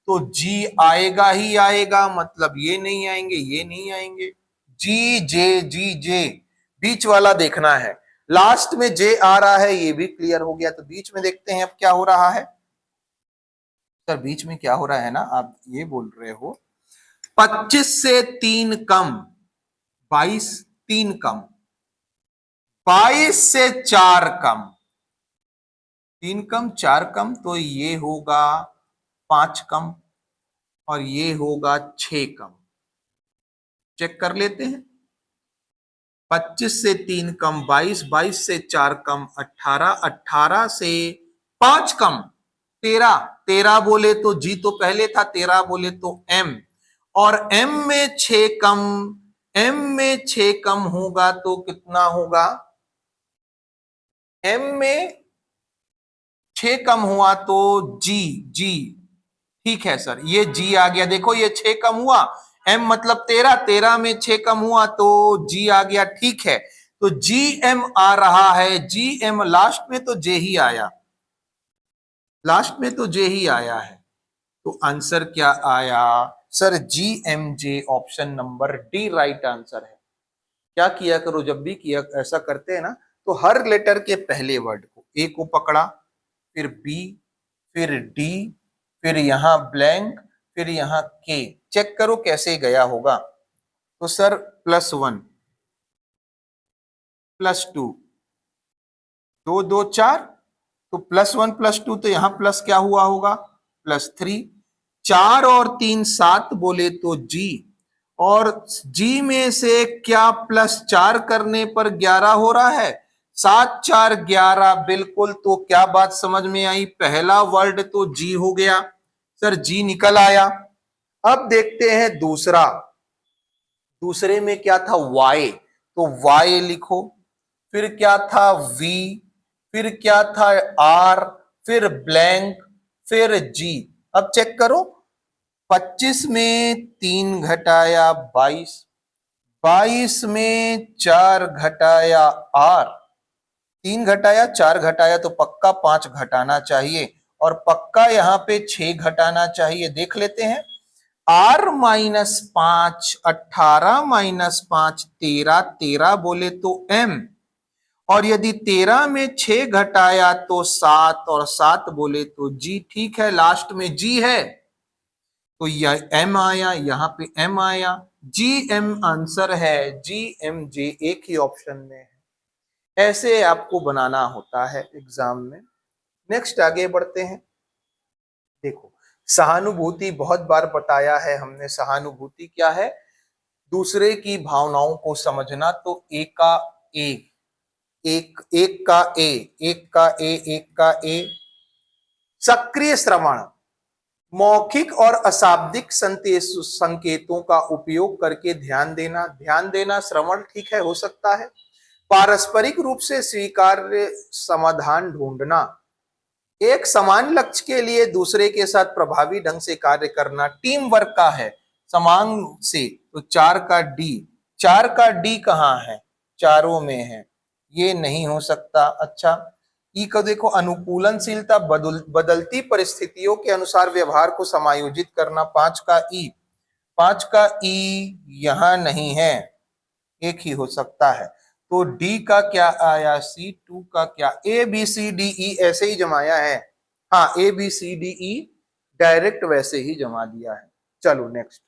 Speaker 1: तो जी आएगा ही आएगा, मतलब ये नहीं आएंगे, ये नहीं आएंगे। जी जे, जी जे, बीच वाला देखना है। लास्ट में जे आ रहा है, ये भी क्लियर हो गया। तो बीच में देखते हैं अब क्या हो रहा है। सर बीच में क्या हो रहा है ना, आप ये बोल रहे हो 25 से 3 कम, 22, 3 कम, 22 से 4 कम, 3 कम 4 कम, तो ये होगा 5 कम और ये होगा 6 कम। चेक कर लेते हैं। 25 से 3 कम 22, 22 से 4 कम 18, 18 से 5 कम 13, 13 बोले तो जी तो पहले था, 13 बोले तो एम, और एम में 6 कम, एम में 6 कम होगा तो कितना होगा? एम में 6 कम हुआ तो जी, जी ठीक है सर, ये जी आ गया। देखो ये 6 कम हुआ, एम मतलब 13, 13 में 6 कम हुआ तो जी आ गया, ठीक है। तो जी एम आ रहा है, जी एम, लास्ट में तो जे ही आया, लास्ट में तो जे ही आया है। तो आंसर क्या आया सर? जी M J, option number D right answer है। क्या किया करो, जब भी किया ऐसा करते हैं ना, तो हर लेटर के पहले वर्ड को, ए को पकड़ा, फिर बी, फिर डी, फिर यहां ब्लैंक, फिर यहां के। चेक करो कैसे गया होगा। तो सर +1 +2, 2 2 4, तो +1 +2, तो यहां प्लस क्या हुआ होगा? +3। 4 और 3 7 बोले तो जी, और जी में से क्या +4 करने पर 11 हो रहा है? 7 4 11, बिल्कुल। तो क्या बात समझ में आई? पहला वर्ड तो जी हो गया सर, जी निकल आया। अब देखते हैं दूसरा, दूसरे में क्या था? वाई, तो वाई लिखो। फिर क्या था? वी, फिर क्या था? आर, फिर ब्लैंक, फिर जी। अब चेक करो, 25 में 3 घटाया 22, 22 में 4 घटाया आर, 3 घटाया 4 घटाया तो पक्का 5 घटाना चाहिए, और पक्का यहाँ पे 6 घटाना चाहिए। देख लेते हैं। r माइनस 5 18 माइनस 5 13, 13 बोले तो m, और यदि 13 में 6 घटाया तो 7, और 7 बोले तो g। ठीक है, लास्ट में g है तो यह m आया, यहाँ पे m आया, GM आंसर है। GMJ एक ही ऑप्शन में है। ऐसे आपको बनाना होता है एग्जाम में। नेक्स्ट आगे बढ़ते हैं। देखो, सहानुभूति बहुत बार बताया है हमने। सहानुभूति क्या है? दूसरे की भावनाओं को समझना। तो एक का ए, एक का ए, एक का ए, एक का ए। सक्रिय श्रवण, मौखिक और अशाब्दिक संकेतों का उपयोग करके ध्यान देना। ध्यान देना श्रवण, ठीक है, हो सकता है। पारस्परिक रूप से स्वीकार्य समाधान ढूंढना, एक समान लक्ष्य के लिए दूसरे के साथ प्रभावी ढंग से कार्य करना, टीम वर्क का है। समान से तो 4 का डी, 4 का डी कहाँ है? चारों में है, ये नहीं हो सकता। अच्छा, ई को देखो, अनुकूलनशीलता, बदलती परिस्थितियों के अनुसार व्यवहार को समायोजित करना। 5 का ई, 5 का ई यहां नहीं है, एक ही हो सकता है। तो डी का क्या आया? C2 का क्या? ABCDE ऐसे ही जमाया है। हाँ, ABCDE डायरेक्ट वैसे ही जमा दिया है। चलो नेक्स्ट,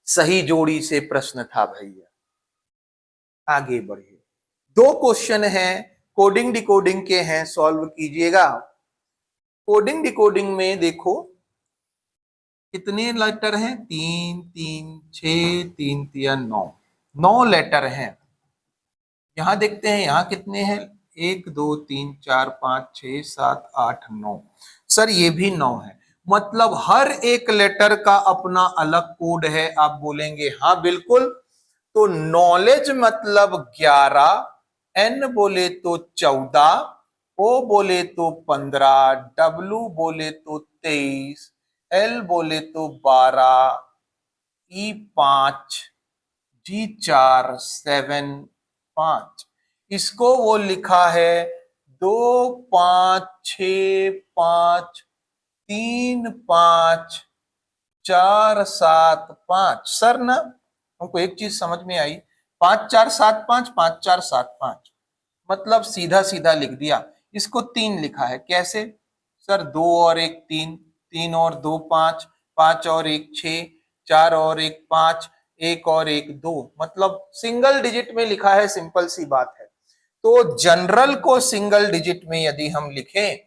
Speaker 1: सही जोड़ी से प्रश्न था भैया, आगे बढ़िए। 2 क्वेश्चन हैं, कोडिंग डिकोडिंग के हैं, सॉल्व कीजिएगा। कोडिंग डिकोडिंग में देखो कितने लेटर हैं? 3 3 6 3 3 9, 9 लेटर हैं। यहां देखते हैं यहां कितने हैं? 1 2 3 4 5 6 7 8 9। सर ये भी 9 है, मतलब हर एक लेटर का अपना अलग कोड है। आप बोलेंगे हाँ बिल्कुल। तो नॉलेज मतलब 11, N बोले तो 14, O बोले तो 15, W बोले तो 23, L बोले तो 12, E 5, G 4 7 5। इसको वो लिखा है 2 5 6 5 3 5 4 7 5। सर ना हमको एक चीज समझ में आई, 5 4 7 5, 5 4 7 5, मतलब सीधा सीधा लिख दिया। इसको 3 लिखा है, कैसे? सर 2 और 1 3, 3 और 2 5, 5 और 1 6, 4 और 1 5, 1 और 1 2, मतलब सिंगल डिजिट में लिखा है। सिंपल सी बात है। तो जनरल को सिंगल डिजिट में यदि हम लिखें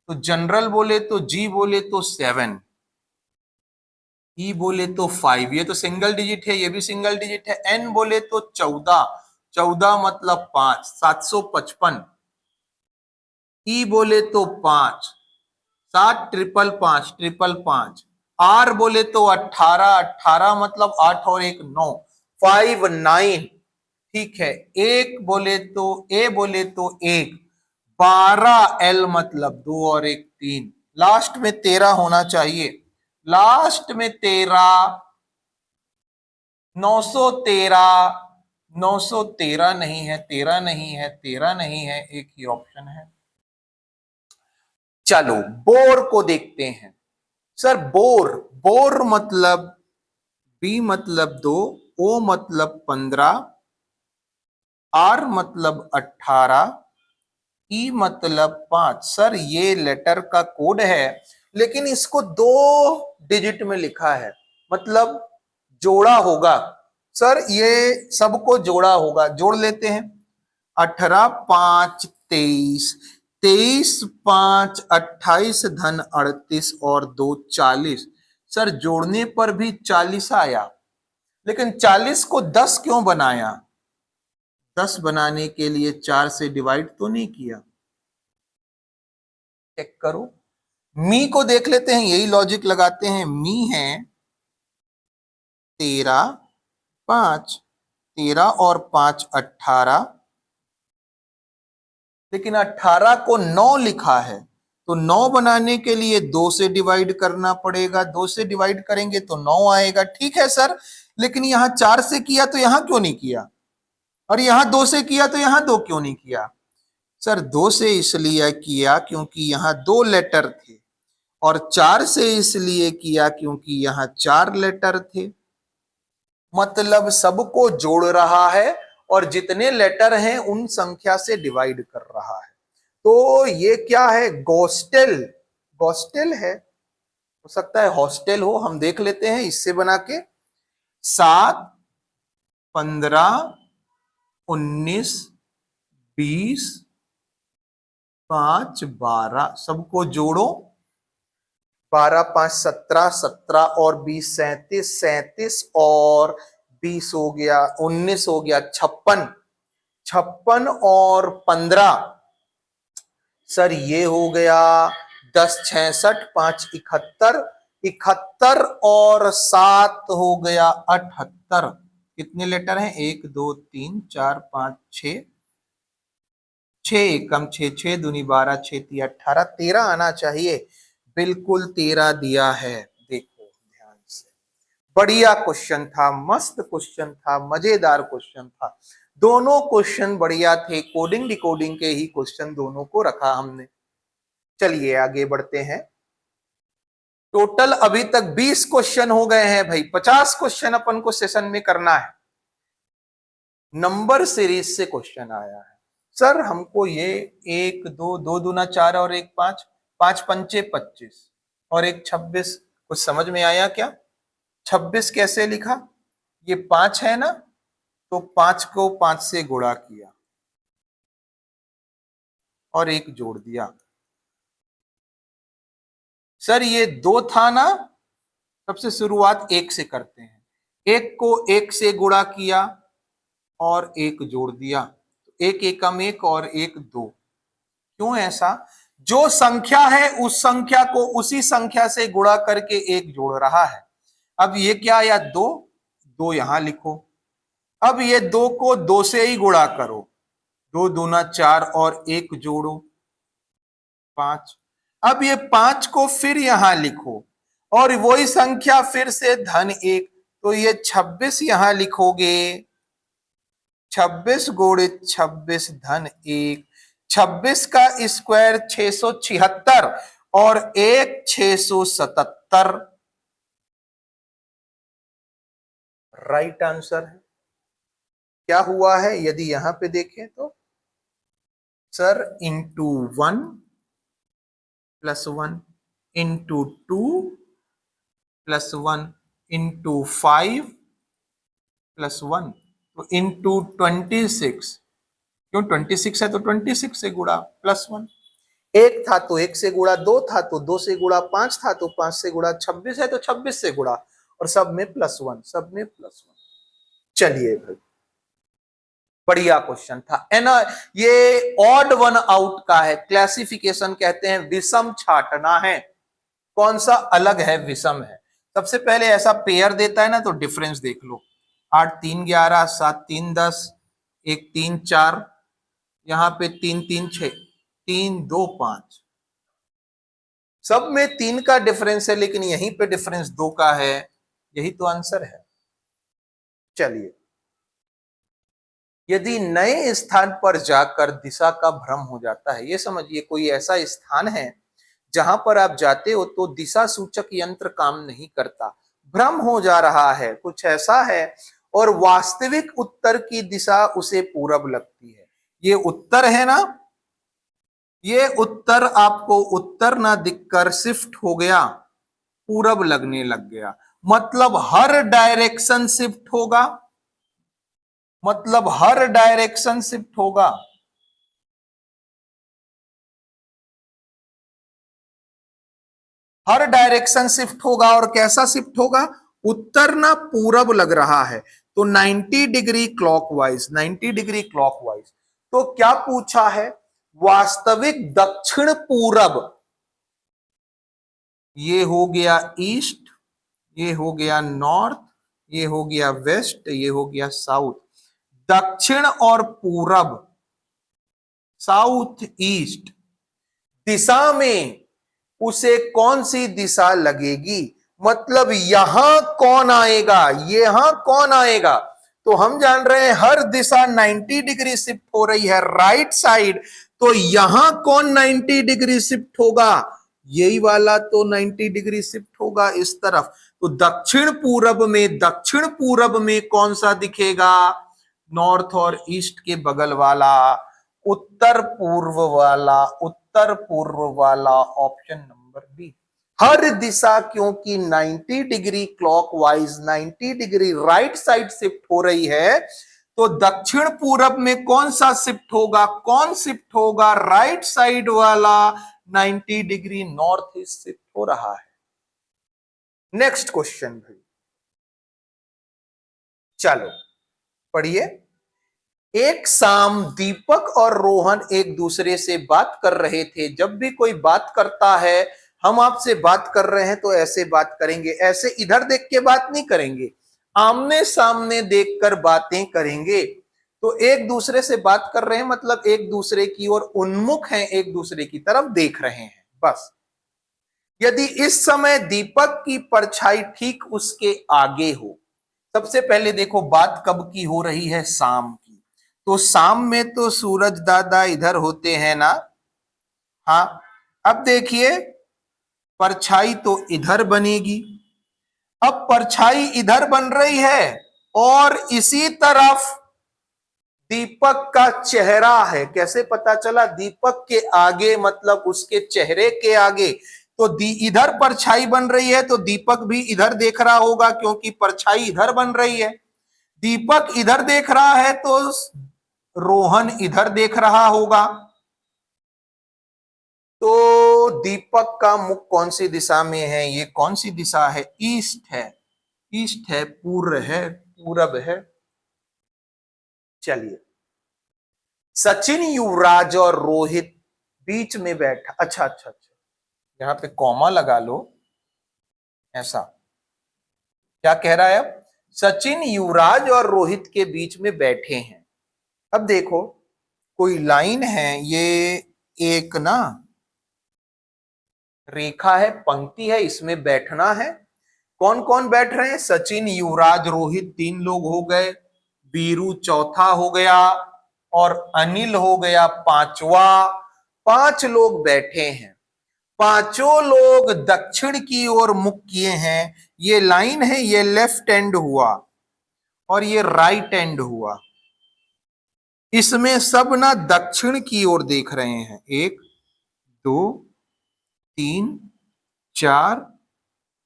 Speaker 1: तो जनरल बोले तो G बोले तो 7, E बोले तो 5, ये तो सिंगल डिजिट है, ये भी सिंगल डिजिट है। N बोले तो 14, 14 मतलब 5, 755। E बोले तो 5, 7 ट्रिपल 5, ट्रिपल 5। R बोले तो 18, 18 मतलब 8 और 1 9, 5 9। ठीक है, एक बोले तो A बोले तो 1, 12, L मतलब 2 और 1 3, लास्ट में 13 होना चाहिए। लास्ट में 13, 913, 913 नहीं है, 13 नहीं है, 13 नहीं है, एक ही ऑप्शन है। चलो बोर को देखते हैं। सर बोर, बोर मतलब B मतलब 2, O मतलब 15, R मतलब 18, E मतलब 5। सर ये लेटर का कोड है, लेकिन इसको 2 डिजिट में लिखा है, मतलब जोड़ा होगा। सर ये सबको जोड़ा होगा, जोड़ लेते हैं। 18 5 23, 23 5 28 धन 38 और 2 40। सर जोड़ने पर भी 40 आया, लेकिन 40 को 10 क्यों बनाया? 10 बनाने के लिए 4 से डिवाइड तो नहीं किया। चेक करो। मी को देख लेते हैं, यही लॉजिक लगाते हैं। मी है 13 5, 13 और 5 18, लेकिन 18 को 9 लिखा है, तो 9 बनाने के लिए 2 से डिवाइड करना पड़ेगा। 2 से डिवाइड करेंगे तो 9 आएगा। ठीक है सर, लेकिन यहां 4 से किया तो यहां क्यों नहीं किया, और यहां 2 से किया तो यहां 2 क्यों नहीं किया? सर 2 से इसलिए किया क्योंकि यहाँ 2 लेटर थे, और 4 से इसलिए किया क्योंकि यहाँ 4 लेटर थे। मतलब सबको जोड़ रहा है और जितने लेटर हैं उन संख्या से डिवाइड कर रहा है। तो ये क्या है? गोस्टेल। गोस्टेल है, हो सकता है हॉस्टल हो, हम देख लेते हैं इससे बना के। 7, 15, 19, 20, 5, 12 सबको जोड़ो। 12, 5, 17, 17 और 20 37, 37 और 20 हो गया 19 हो गया 56, 56 और 15 सर ये हो गया 10, 66, 5, 71, 71 और 7 हो गया 78। कितने लेटर हैं? 1 2 3 4 5 6, 6 एकम 6, 6 दूनी 12, 6 3 18, 13 आना चाहिए। बिल्कुल 13 दिया है। देखो ध्यान से, बढ़िया क्वेश्चन था, मस्त क्वेश्चन था, मजेदार क्वेश्चन था। दोनों क्वेश्चन बढ़िया थे, कोडिंग डिकोडिंग के ही क्वेश्चन दोनों को रखा हमने। चलिए आगे बढ़ते हैं। टोटल अभी तक 20 क्वेश्चन हो गए हैं भाई, 50 क्वेश्चन अपन को सेशन में करना है। नंबर सीरीज से क्वेश्चन आया है सर हमको ये 1 2 2 दूना 4 और 1 5, 5 पंचे 25 और 1 26। कुछ समझ में आया क्या? 26 कैसे लिखा? ये 5 है ना, तो 5 को 5 से गुणा किया और 1 जोड़ दिया। सर ये 2 था ना, सबसे शुरुआत 1 से करते हैं। 1 को 1 से गुणा किया और 1 जोड़ दिया, 1 एकम 1 और 1 2। क्यों ऐसा? जो संख्या है उस संख्या को उसी संख्या से गुणा करके 1 जोड़ रहा है। अब ये क्या आया? 2, 2 यहां लिखो। अब ये 2 को 2 से ही गुणा करो, 2 दूना 4 और 1 जोड़ो 5। अब ये 5 को फिर यहां लिखो और वही संख्या फिर से धन 1, तो ये 26 यहां लिखोगे। 26 गुणित 26 धन 1, 26 का स्क्वायर 676 और 1 677 राइट आंसर है। क्या हुआ है यदि यहां पे देखें तो sir into 1 plus 1 into 2 plus 1 into 5 plus 1, तो इंटू 26। क्यों 26 है तो 26 से गुणा प्लस 1। 1 था तो 1 से गुणा, 2 था तो 2 से गुणा, 5 था तो 5 से गुणा, 26 है तो 26 से गुणा, और सब में प्लस 1, सब में प्लस 1। चलिए भाई बढ़िया क्वेश्चन था है ना। ये ऑड वन आउट का है, क्लासिफिकेशन कहते हैं, विषम छाटना है। कौन सा अलग है? विषम है। सबसे पहले ऐसा पेयर देता है ना तो डिफरेंस देख लो। 8 3 11, 7 3 10, 1 3 4, यहां पे 3 3 6, 3 2 5, सब में 3 का डिफरेंस है, लेकिन यहीं पे डिफरेंस 2 का है। यही तो आंसर है। चलिए, यदि नए स्थान पर जाकर दिशा का भ्रम हो जाता है, ये समझिए कोई ऐसा स्थान है जहां पर आप जाते हो तो दिशा सूचक यंत्र काम नहीं करता, भ्रम हो जा रहा है, कुछ ऐसा है, और वास्तविक उत्तर की दिशा उसे पूरब लगती है। ये उत्तर है ना, ये उत्तर आपको उत्तर ना दिखकर शिफ्ट हो गया, पूरब लगने लग गया। मतलब हर डायरेक्शन शिफ्ट होगा, मतलब हर डायरेक्शन शिफ्ट होगा। हर डायरेक्शन शिफ्ट होगा, और कैसा शिफ्ट होगा? उत्तर ना पूरब लग रहा है तो 90 डिग्री क्लॉकवाइज, 90 डिग्री क्लॉकवाइज। तो क्या पूछा है? वास्तविक दक्षिण पूरब। ये हो गया ईस्ट, ये हो गया नॉर्थ, ये हो गया वेस्ट, ये हो गया साउथ। दक्षिण और पूरब, साउथ ईस्ट दिशा में उसे कौन सी दिशा लगेगी? मतलब यहां कौन आएगा, यहां कौन आएगा? तो हम जान रहे हैं हर दिशा 90 डिग्री शिफ्ट हो रही है राइट साइड, तो यहां कौन 90 डिग्री शिफ्ट होगा? यही वाला तो 90 डिग्री शिफ्ट होगा इस तरफ। तो दक्षिण पूरब में कौन सा दिखेगा? नॉर्थ और ईस्ट के बगल वाला, उत्तर पूर्व वाला ऑप्शन नंबर बी। हर दिशा क्योंकि 90 degree clockwise 90 degree right side shift हो रही है, तो दक्षिण पूरब में कौन सा शिफ्ट होगा? कौन शिफ्ट होगा? राइट साइड वाला 90 डिग्री नॉर्थ ईस्ट शिफ्ट हो रहा है। नेक्स्ट क्वेश्चन भाई, चलो पढ़िए। एक शाम दीपक और रोहन एक दूसरे से बात कर रहे थे। जब भी कोई बात करता है, हम आपसे बात कर रहे हैं तो ऐसे बात करेंगे, ऐसे इधर देख के बात नहीं करेंगे, आमने सामने देखकर बातें करेंगे। तो एक दूसरे से बात कर रहे हैं मतलब एक दूसरे की ओर उन्मुख हैं, एक दूसरे की तरफ देख रहे हैं, बस। यदि इस समय दीपक की परछाई ठीक उसके आगे हो, सबसे पहले देखो बात कब की हो रही है? शाम की। तो शाम में तो सूरज दादा इधर होते हैं ना, हाँ। अब देखिए परछाई तो इधर बनेगी। अब परछाई इधर बन रही है और इसी तरफ दीपक का चेहरा है। कैसे पता चला? दीपक के आगे मतलब उसके चेहरे के आगे। तो इधर परछाई बन रही है तो दीपक भी इधर देख रहा होगा क्योंकि परछाई इधर बन रही है। दीपक इधर देख रहा है तो रोहन इधर देख रहा होगा। तो दीपक का मुख कौन सी दिशा में है? ये कौन सी दिशा है? ईस्ट है, ईस्ट है, पूरब है। चलिए, सचिन, युवराज और रोहित बीच में बैठा। अच्छा अच्छा अच्छा, यहां पे कॉमा लगा लो, ऐसा। क्या कह रहा है अब? सचिन, युवराज और रोहित के बीच में बैठे हैं। अब देखो कोई लाइन है, ये एक ना रेखा है, पंक्ति है, इसमें बैठना है। कौन कौन बैठ रहे हैं? सचिन, युवराज, रोहित, 3 लोग हो गए, वीरू चौथा हो गया और अनिल हो गया पांचवा। 5 लोग बैठे हैं। पांचों लोग दक्षिण की ओर मुख किए हैं। ये लाइन है, ये लेफ्ट एंड हुआ और ये राइट एंड हुआ। इसमें सब ना दक्षिण की ओर देख रहे हैं। 1 2 3 4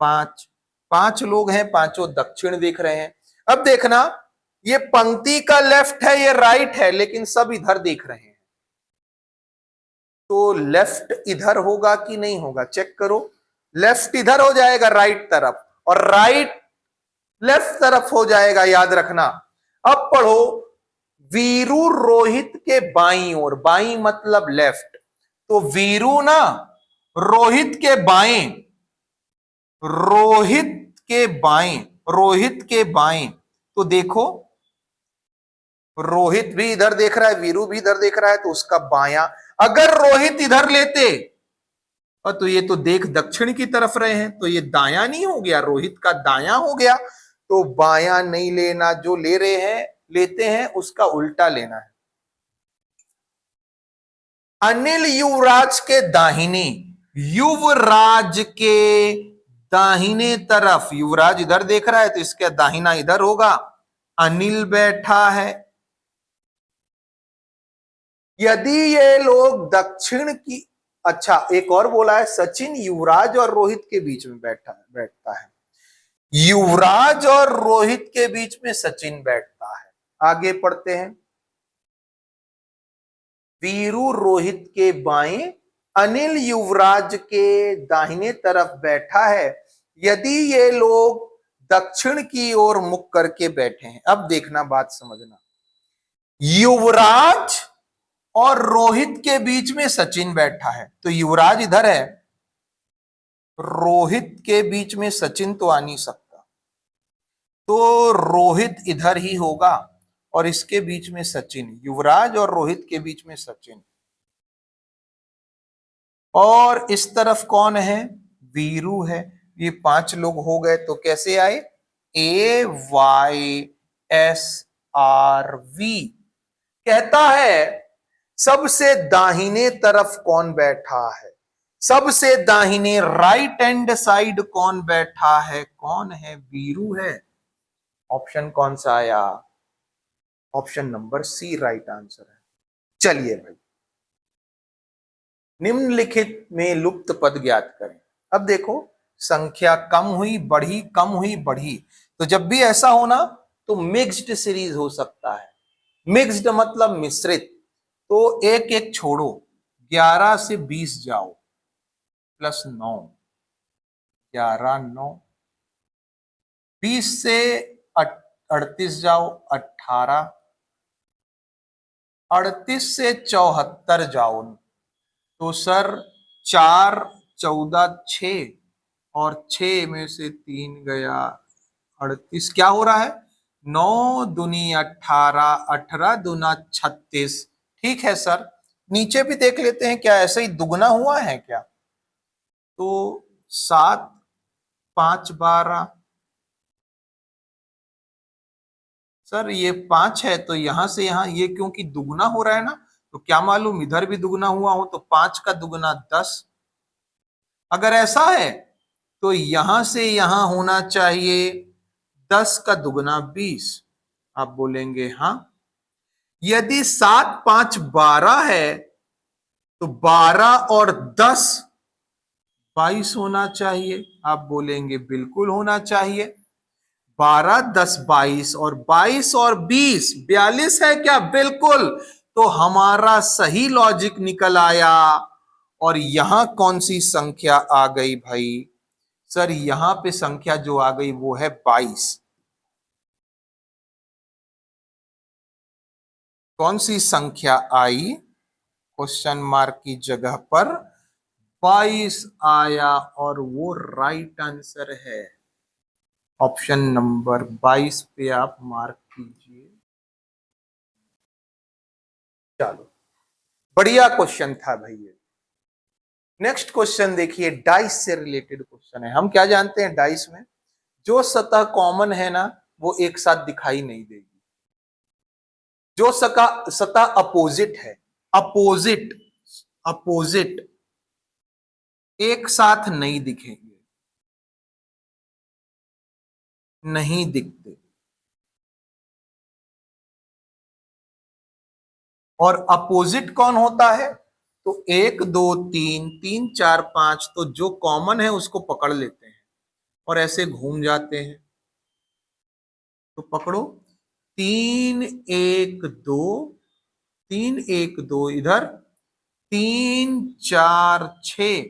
Speaker 1: 5, 5 लोग हैं, पांचों दक्षिण देख रहे हैं। अब देखना, ये पंक्ति का लेफ्ट है, ये राइट है, लेकिन सब इधर देख रहे हैं। तो लेफ्ट इधर होगा कि नहीं होगा? चेक करो। लेफ्ट इधर हो जाएगा राइट तरफ और राइट लेफ्ट तरफ हो जाएगा, याद रखना। अब पढ़ो, वीरू रोहित के बाईं ओर, बाईं मतलब लेफ्ट। तो वीरू ना रोहित के बाएं, रोहित के बाएं, रोहित के बाएं। तो देखो रोहित भी इधर देख रहा है, वीरू भी इधर देख रहा है, तो उसका बायां। अगर रोहित इधर लेते और तो ये तो देख दक्षिण की तरफ रहे हैं, तो ये दायां नहीं हो गया, रोहित का दायां हो गया। तो बायां नहीं लेना, जो ले रहे हैं लेते हैं उसका उल्टा लेना है। अनिल युवराज के दाहिने, युवराज के दाहिने तरफ, युवराज इधर देख रहा है तो इसका दाहिना इधर होगा। अनिल बैठा है। यदि ये लोग दक्षिण की, अच्छा एक और बोला है, सचिन युवराज और रोहित के बीच में बैठता है। युवराज और रोहित के बीच में सचिन बैठता है। आगे पढ़ते हैं। वीरू रोहित के बाएं, अनिल युवराज के दाहिने तरफ बैठा है। यदि ये लोग दक्षिण की ओर मुख करके बैठे हैं। अब देखना, बात समझना, युवराज और रोहित के बीच में सचिन बैठा है, तो युवराज इधर है, रोहित के बीच में सचिन तो आ नहीं सकता, तो रोहित इधर ही होगा और इसके बीच में सचिन, युवराज और रोहित के बीच में सचिन। और इस तरफ कौन है? वीरू है। ये 5 लोग हो गए, तो कैसे आए? AYSRV कहता है सबसे दाहिने तरफ कौन बैठा है? सबसे दाहिने राइट हैंड साइड कौन बैठा है? कौन है? वीरू है। ऑप्शन कौन सा आया? Option number C right answer है। चलिए भाई, निम्नलिखित में लुप्त पद ज्ञात करें। अब देखो, संख्या कम हुई बढ़ी, कम हुई बढ़ी, तो जब भी ऐसा होना तो मिक्स्ड सीरीज हो सकता है। मिक्स्ड मतलब मिश्रित। तो एक एक छोड़ो, 11 से 20 जाओ, प्लस 9, 11 9, 20 से 38 जाओ, 18, 38 से 74 जाओ, तो सर 4 14 6, और 6 में से 3 गया, 38 क्या हो रहा है? 9 दूनी 18, 18 दूना 36। ठीक है सर, नीचे भी देख लेते हैं, क्या ऐसे ही दुगना हुआ है क्या? तो 7 5 12, सर ये 5 है तो यहां से यहां ये क्योंकि दुगना हो रहा है ना, तो क्या मालूम इधर भी दुगना हुआ हो, तो 5 का दुगना 10। अगर ऐसा है तो यहां से यहां होना चाहिए 10 का दुगना 20। आप बोलेंगे हाँ। यदि 7 5 12 है तो 12 और 10 22 होना चाहिए। आप बोलेंगे बिल्कुल होना चाहिए। 12 10 22, और 22 और 20 42 है क्या? बिल्कुल। तो हमारा सही लॉजिक निकल आया। और यहां कौन सी संख्या आ गई भाई? सर यहां पे संख्या जो आ गई वो है 22। कौन सी संख्या आई क्वेश्चन मार्क की जगह पर? 22 आया, और वो राइट आंसर है। ऑप्शन नंबर 22 पे आप मार्क कीजिए। चलो, बढ़िया क्वेश्चन था भाई ये। नेक्स्ट क्वेश्चन देखिए, डाइस से रिलेटेड क्वेश्चन है। हम क्या जानते हैं डाइस में? जो सतह कॉमन है ना, वो एक साथ दिखाई नहीं देगी। जो सतह अपोजिट है, अपोजिट, अपोजिट एक साथ नहीं दिखेंगे, नहीं दिखते। और अपोजिट कौन होता है? तो 1 2 3 3 4 5, तो जो कॉमन है उसको पकड़ लेते हैं और ऐसे घूम जाते हैं। तो पकड़ो, 3 1 2, 3 1 2 इधर, 3 4 6,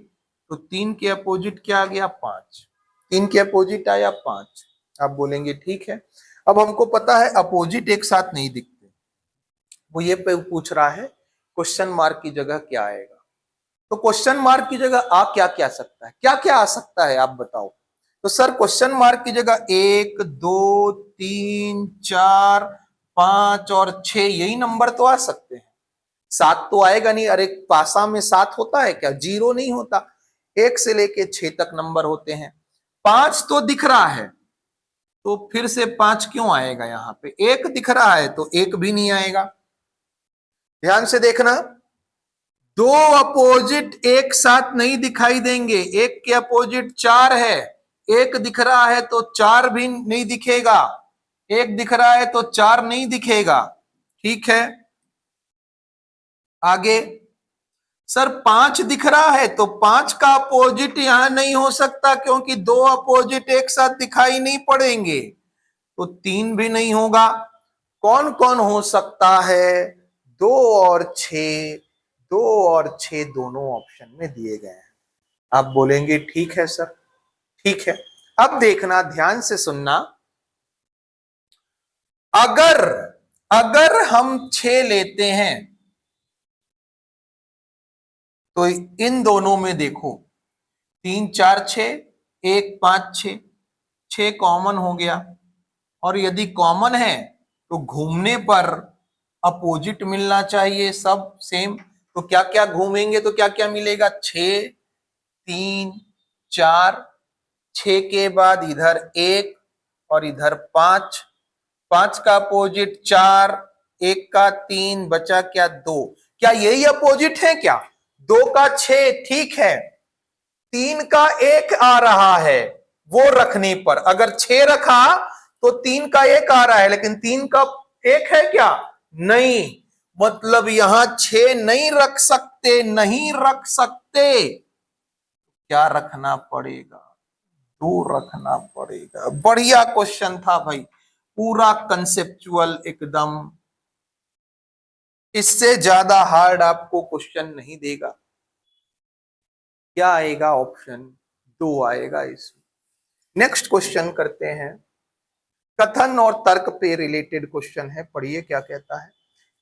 Speaker 1: तो 3 के अपोजिट क्या आ गया? 5। 3 के अपोजिट आया 5। आप बोलेंगे ठीक है। अब हमको पता है अपोजिट एक साथ नहीं दिखते। वो ये पूछ रहा है क्वेश्चन मार्क की जगह क्या आएगा। तो क्वेश्चन मार्क की जगह आ क्या क्या सकता है? क्या क्या आ सकता है आप बताओ। तो सर क्वेश्चन मार्क की जगह 1 2 3 4 5 और 6 यही नंबर तो आ सकते हैं। 7 तो आएगा नहीं। अरे पासा में 7 होता है क्या? 0 नहीं होता। 1 से लेके 6 तक नंबर होते हैं। 5 तो दिख रहा है, तो फिर से 5 क्यों आएगा? यहां पे 1 दिख रहा है तो 1 भी नहीं आएगा। ध्यान से देखना, दो अपोजिट एक साथ नहीं दिखाई देंगे। एक के अपोजिट 4 है, एक दिख रहा है तो 4 भी नहीं दिखेगा। एक दिख रहा है तो 4 नहीं दिखेगा। ठीक है, आगे। सर 5 दिख रहा है तो 5 का अपोजिट यहां नहीं हो सकता, क्योंकि दो अपोजिट एक साथ दिखाई नहीं पड़ेंगे। तो 3 भी नहीं होगा। कौन कौन हो सकता है? 2 और 6, 2 और 6 दोनों ऑप्शन में दिए गए हैं। आप बोलेंगे ठीक है सर, ठीक है। अब देखना, ध्यान से सुनना। अगर अगर हम 6 लेते हैं तो इन दोनों में देखो, 3 4 6, 1 5 6, 6 कॉमन हो गया। और यदि कॉमन है तो घूमने पर अपोजिट मिलना चाहिए, सब सेम। तो क्या क्या घूमेंगे तो क्या क्या मिलेगा? 6 3 4, 6 के बाद इधर 1 और इधर 5, 5 का अपोजिट 4, 1 का 3, बचा क्या? 2। क्या यही अपोजिट है क्या? 2 का 6 ठीक है, 3 का 1 आ रहा है, वो रखने पर अगर 6 रखा तो 3 का 1 आ रहा है, लेकिन 3 का 1 है क्या? नहीं, मतलब यहां 6 नहीं रख सकते, नहीं रख सकते। क्या रखना पड़ेगा? 2 रखना पड़ेगा। बढ़िया क्वेश्चन था भाई, पूरा कंसेप्चुअल एकदम, इससे ज्यादा हार्ड आपको क्वेश्चन नहीं देगा। क्या आएगा? ऑप्शन 2 आएगा इसमें। नेक्स्ट क्वेश्चन करते हैं, कथन और तर्क पे रिलेटेड क्वेश्चन है, पढ़िए क्या कहता है।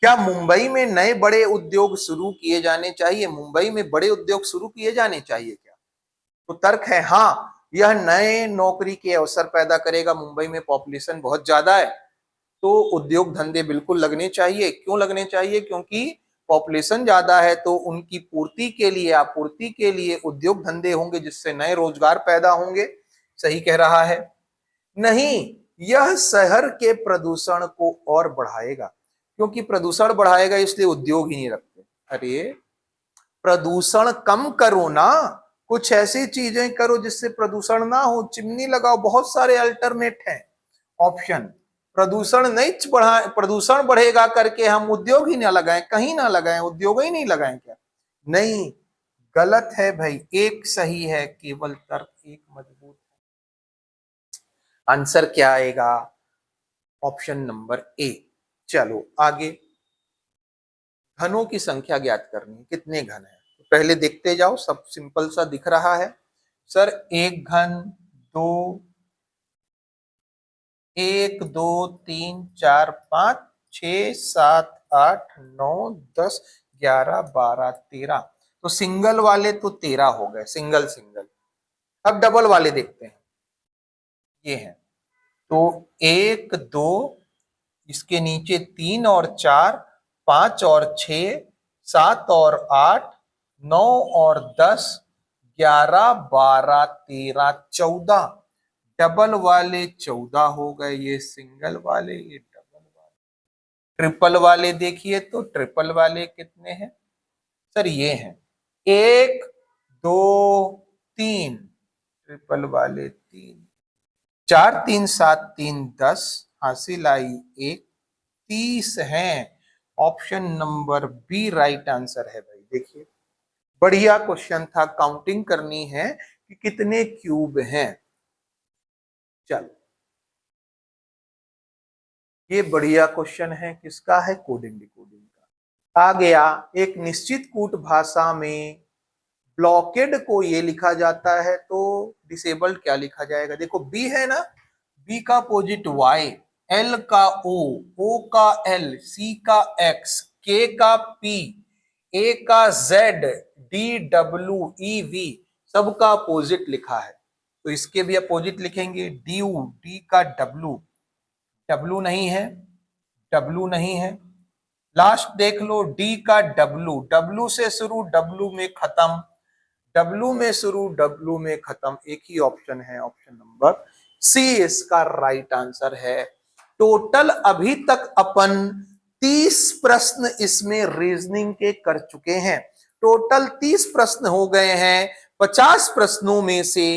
Speaker 1: क्या मुंबई में नए बड़े उद्योग शुरू किए जाने चाहिए? मुंबई में बड़े उद्योग शुरू किए जाने चाहिए क्या? तो तर्क है हाँ, यह नए नौकरी के अवसर पैदा करेगा। मुंबई में पॉपुलेशन बहुत ज्यादा है, तो उद्योग धंधे बिल्कुल लगने चाहिए। क्यों लगने चाहिए? क्योंकि पॉपुलेशन ज्यादा है तो उनकी पूर्ति के लिए, आपूर्ति के लिए उद्योग धंधे होंगे, जिससे नए रोजगार पैदा होंगे। सही कह रहा है। नहीं, यह शहर के प्रदूषण को और बढ़ाएगा, क्योंकि प्रदूषण बढ़ाएगा इसलिए उद्योग ही नहीं रखते। अरे प्रदूषण कम करो ना, कुछ ऐसी चीजें करो जिससे प्रदूषण ना हो, चिमनी लगाओ, बहुत सारे अल्टरनेट हैं ऑप्शन। प्रदूषण नहीं बढ़ा, प्रदूषण बढ़ेगा करके हम उद्योग ही ना लगाएं, कहीं ना लगाएं, उद्योग ही नहीं लगाएं क्या? नहीं, गलत है भाई, एक सही है, केवल तर्क एक मजबूत है। आंसर क्या आएगा? Option number A. चलो आगे, घनों की संख्या ज्ञात करनी है, कितने घन है? तो पहले देखते जाओ, सब सिंपल सा दिख रहा है सर। 1 घन, 2, 1 2 3 4 5 6 7 8 9 10 11 12 13। तो सिंगल वाले तो 13 हो गए, सिंगल सिंगल। अब डबल वाले देखते हैं, ये है तो 1 2, इसके नीचे 3 और 4, 5 और 6, 7 और 8, 9 और 10, 11 12 13 14। डबल वाले 14 हो गए, ये सिंगल वाले, ये डबल वाले। ट्रिपल वाले देखिए, तो ट्रिपल वाले कितने हैं सर? ये हैं 1 2 3, ट्रिपल वाले 3, 4 3 7 3 10, हासिल आई 1, 30 हैं। Option number B right answer है भाई। देखिए बढ़िया क्वेश्चन था, काउंटिंग करनी है कि कितने क्यूब हैं। चलो ये बढ़िया क्वेश्चन है, किसका है? कोडिंग डिकोडिंग का। आ गया, एक निश्चित कूट भाषा में ब्लॉकेड को ये लिखा जाता है, तो डिसेबल्ड क्या लिखा जाएगा? देखो बी है ना, बी का अपोजिट वाई, एल का ओ का एल, सी का एक्स, के का पी, ए का Z, D W E V, सबका अपोजिट लिखा है, तो इसके भी अपोजिट लिखेंगे। डी यू, डी का डब्ल्यू, डब्ल्यू नहीं है, डब्ल्यू नहीं है। लास्ट देख लो, डी का डब्ल्यू, डब्ल्यू से शुरू डब्ल्यू में खत्म, डब्ल्यू में शुरू डब्ल्यू में खत्म, एक ही ऑप्शन है, ऑप्शन नंबर सी इसका राइट आंसर है। टोटल अभी तक अपन 30 प्रश्न इसमें रीजनिंग के कर चुके हैं। टोटल 30 प्रश्न हो गए हैं 50 प्रश्नों में से।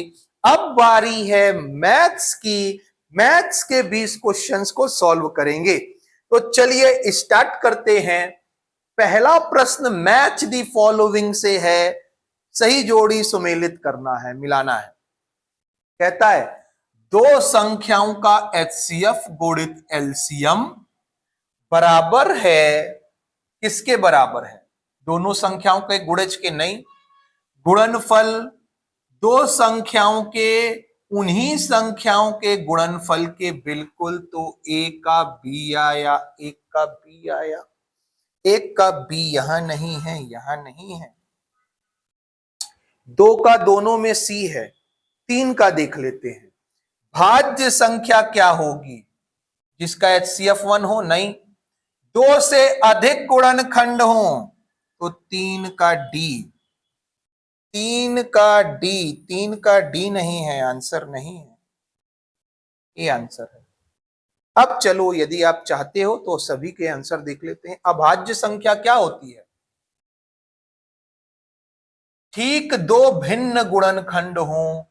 Speaker 1: अब बारी है मैथ्स की, मैथ्स के 20 क्वेश्चंस को सॉल्व करेंगे। तो चलिए स्टार्ट करते हैं। पहला प्रश्न मैच दी फॉलोइंग से है, सही जोड़ी सुमेलित करना है, मिलाना है। कहता है दो संख्याओं का एचसीएफ गुणित एलसीएम बराबर है, किसके बराबर है? दोनों संख्याओं के गुणज के नहीं, गुणनफल दो संख्याओं के उन्हीं संख्याओं के गुणनफल के बिल्कुल। तो ए का बी आया, एक का बी आया, एक का बी यहां नहीं है, यहां नहीं है। 2 का दोनों में सी है। 3 का देख लेते हैं, भाज्य संख्या क्या होगी जिसका एचसीएफ 1 हो? नहीं। 2 से अधिक गुणनखंड हो तो 3 का डी, 3 का डी, 3 का डी नहीं है, आंसर नहीं है, ये आंसर है। अब चलो, यदि आप चाहते हो तो सभी के आंसर देख लेते हैं। अभाज्य संख्या क्या होती है? ठीक दो भिन्न गुणनखंड हों,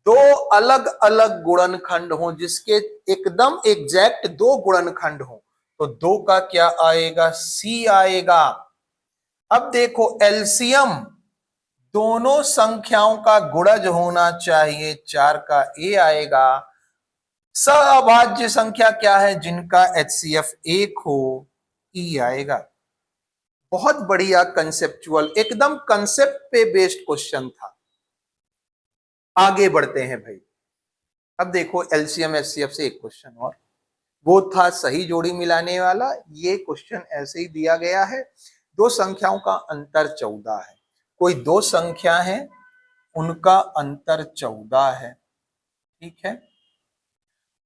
Speaker 1: दो अलग अलग गुणनखंड हों, जिसके एकदम एग्जैक्ट दो गुणनखंड हों, तो दो का क्या आएगा, सी आएगा। अब देखो एलसीएम दोनों संख्याओं का गुणज होना चाहिए, 4 का ए आएगा। सअभाज्य संख्या क्या है, जिनका एचसीएफ 1 हो, ई आएगा। बहुत बढ़िया कंसेप्चुअल, एकदम कंसेप्ट पे बेस्ड क्वेश्चन था। आगे बढ़ते हैं भाई। अब देखो एलसीएम एचसीएफ से एक क्वेश्चन और, वो था सही जोड़ी मिलाने वाला। ये क्वेश्चन ऐसे ही दिया गया है, दो संख्याओं का अंतर 14 है। कोई दो संख्या है, उनका अंतर 14 है, ठीक है।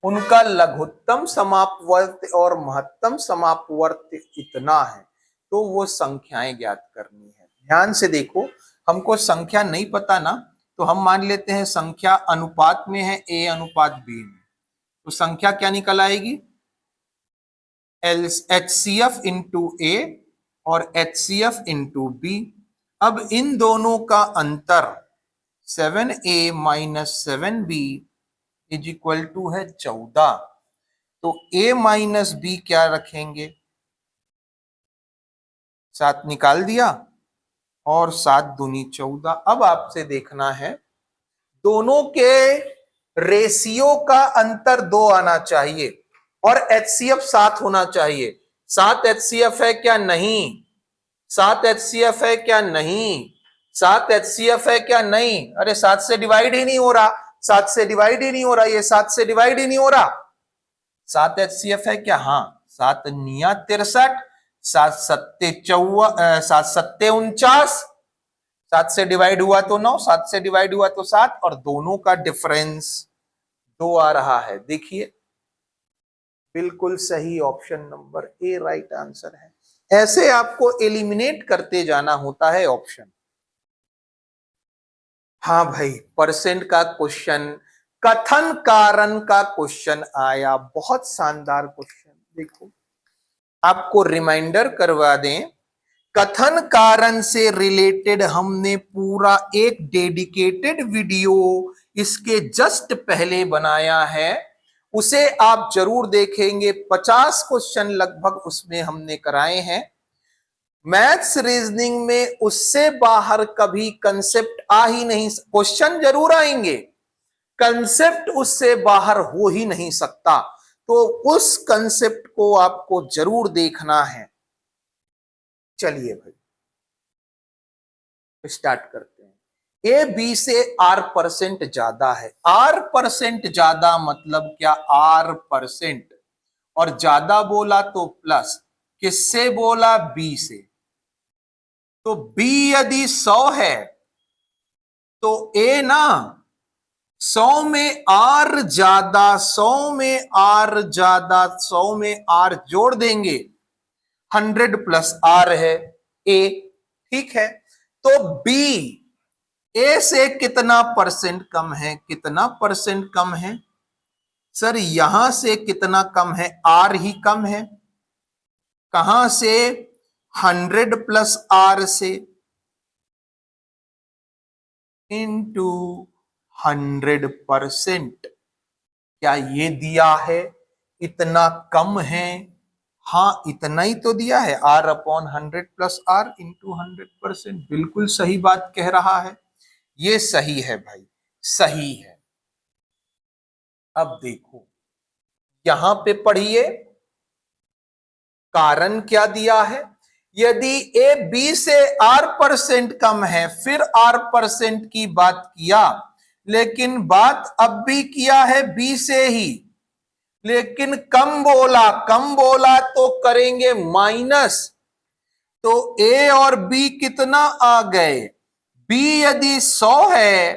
Speaker 1: उनका लघुत्तम समापवर्त और महत्तम समापवर्त इतना है, तो वो संख्याएं ज्ञात करनी है। ध्यान से देखो, हमको संख्या नहीं पता ना, तो हम मान लेते हैं संख्या अनुपात में है, ए अनुपात बी में, तो संख्या क्या निकल आएगी, एचसीएफ इंटू ए और एचसीएफ इंटू बी। अब इन दोनों का अंतर 7a minus 7b is equal to है 14। तो a माइनस बी क्या रखेंगे, 7 निकाल दिया और 7 दूनी 14। अब आपसे देखना है दोनों के रेशियो का अंतर 2 आना चाहिए और एचसीएफ 7 होना चाहिए। 7 एचसीएफ है क्या, नहीं। 7 एचसीएफ है क्या, नहीं। 7 एचसीएफ है क्या, नहीं। अरे 7 से डिवाइड ही नहीं हो रहा, 7 से डिवाइड ही नहीं हो रहा, ये 7 से डिवाइड ही नहीं हो रहा। 7 एचसीएफ है क्या, हाँ। 7 निया 63, 7 सत्ते 49, 7 से डिवाइड हुआ तो 9, 7 से डिवाइड हुआ तो 7, और दोनों का डिफरेंस 2 आ रहा है। देखिए बिल्कुल सही, option number A right answer है। ऐसे आपको एलिमिनेट करते जाना होता है ऑप्शन। हाँ भाई, परसेंट का क्वेश्चन, कथन कारण का क्वेश्चन आया, बहुत शानदार क्वेश्चन। देखो आपको रिमाइंडर करवा दें, कथन कारण से रिलेटेड हमने पूरा एक डेडिकेटेड वीडियो इसके जस्ट पहले बनाया है, उसे आप जरूर देखेंगे। 50 क्वेश्चन लगभग उसमें हमने कराए हैं। मैथ्स रीजनिंग में उससे बाहर कभी कंसेप्ट आ ही नहीं, क्वेश्चन जरूर आएंगे, कंसेप्ट उससे बाहर हो ही नहीं सकता। तो उस कंसेप्ट को आपको जरूर देखना है। चलिए भाई स्टार्ट करते हैं। ए बी से आर परसेंट ज्यादा है। आर परसेंट ज्यादा मतलब क्या, आर परसेंट, और ज्यादा बोला तो प्लस, किससे बोला, बी से। तो बी यदि 100 है तो ए ना 100 में आर ज्यादा, 100 में आर ज्यादा, 100 में आर जोड़ देंगे, 100 प्लस आर है ए, ठीक है। तो बी ए से कितना परसेंट कम है, कितना परसेंट कम है सर, यहां से कितना कम है, आर ही कम है। कहां से, 100 प्लस आर से, इंटू 100%। क्या ये दिया है, इतना कम है, हाँ इतना ही तो दिया है, R upon 100 plus R into 100%। बिल्कुल सही बात कह रहा है, ये सही है भाई, सही है। अब देखो यहां पे पढ़िए, कारण क्या दिया है, यदि ए बी से आर परसेंट कम है, फिर आर परसेंट की बात किया, लेकिन बात अब भी किया है बी से ही, लेकिन कम बोला, कम बोला तो करेंगे माइनस। तो ए और बी कितना आ गए, बी यदि 100 है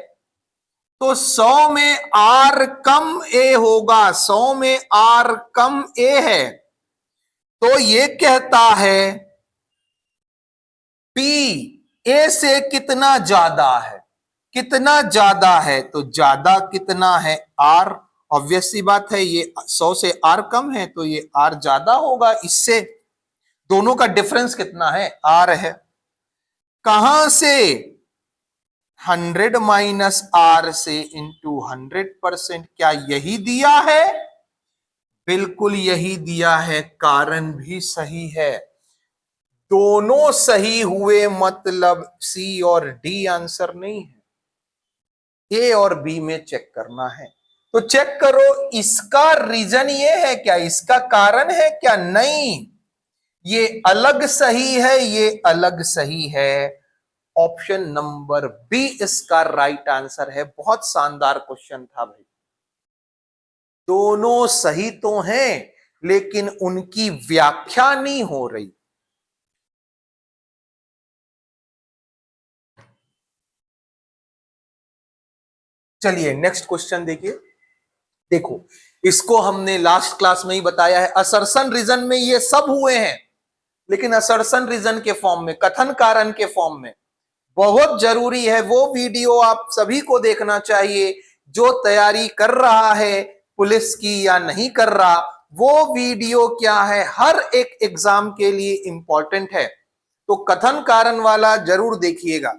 Speaker 1: तो 100 में आर कम ए होगा, 100 में आर कम ए है, तो ये कहता है बी ए से कितना ज्यादा है, कितना ज्यादा है, तो ज्यादा कितना है, आर। ऑब्वियस सी बात है, ये 100 से आर कम है तो ये आर ज्यादा होगा इससे। दोनों का डिफरेंस कितना है, आर है। कहां से, 100 माइनस आर से इंटू 100%, क्या यही दिया है? बिल्कुल यही दिया है, कारण भी सही है। दोनों सही हुए मतलब सी और डी आंसर नहीं है, ए और बी में चेक करना है। तो चेक करो, इसका रीजन ये है क्या, इसका कारण है क्या? नहीं, ये अलग सही है, ये अलग सही है। ऑप्शन नंबर बी इसका राइट आंसर है। बहुत शानदार क्वेश्चन था भाई। दोनों सही तो हैं, लेकिन उनकी व्याख्या नहीं हो रही। चलिए नेक्स्ट क्वेश्चन देखिए। देखो, इसको हमने लास्ट क्लास में ही बताया है। असर्शन रीजन में ये सब हुए हैं, लेकिन असर्शन रीजन के फॉर्म में, कथन कारण के फॉर्म में। बहुत जरूरी है, वो वीडियो आप सभी को देखना चाहिए। जो तैयारी कर रहा है पुलिस की या नहीं कर रहा, वो वीडियो क्या है, हर एक एग्जाम के लिए इंपॉर्टेंट है। तो कथन कारण वाला जरूर देखिएगा।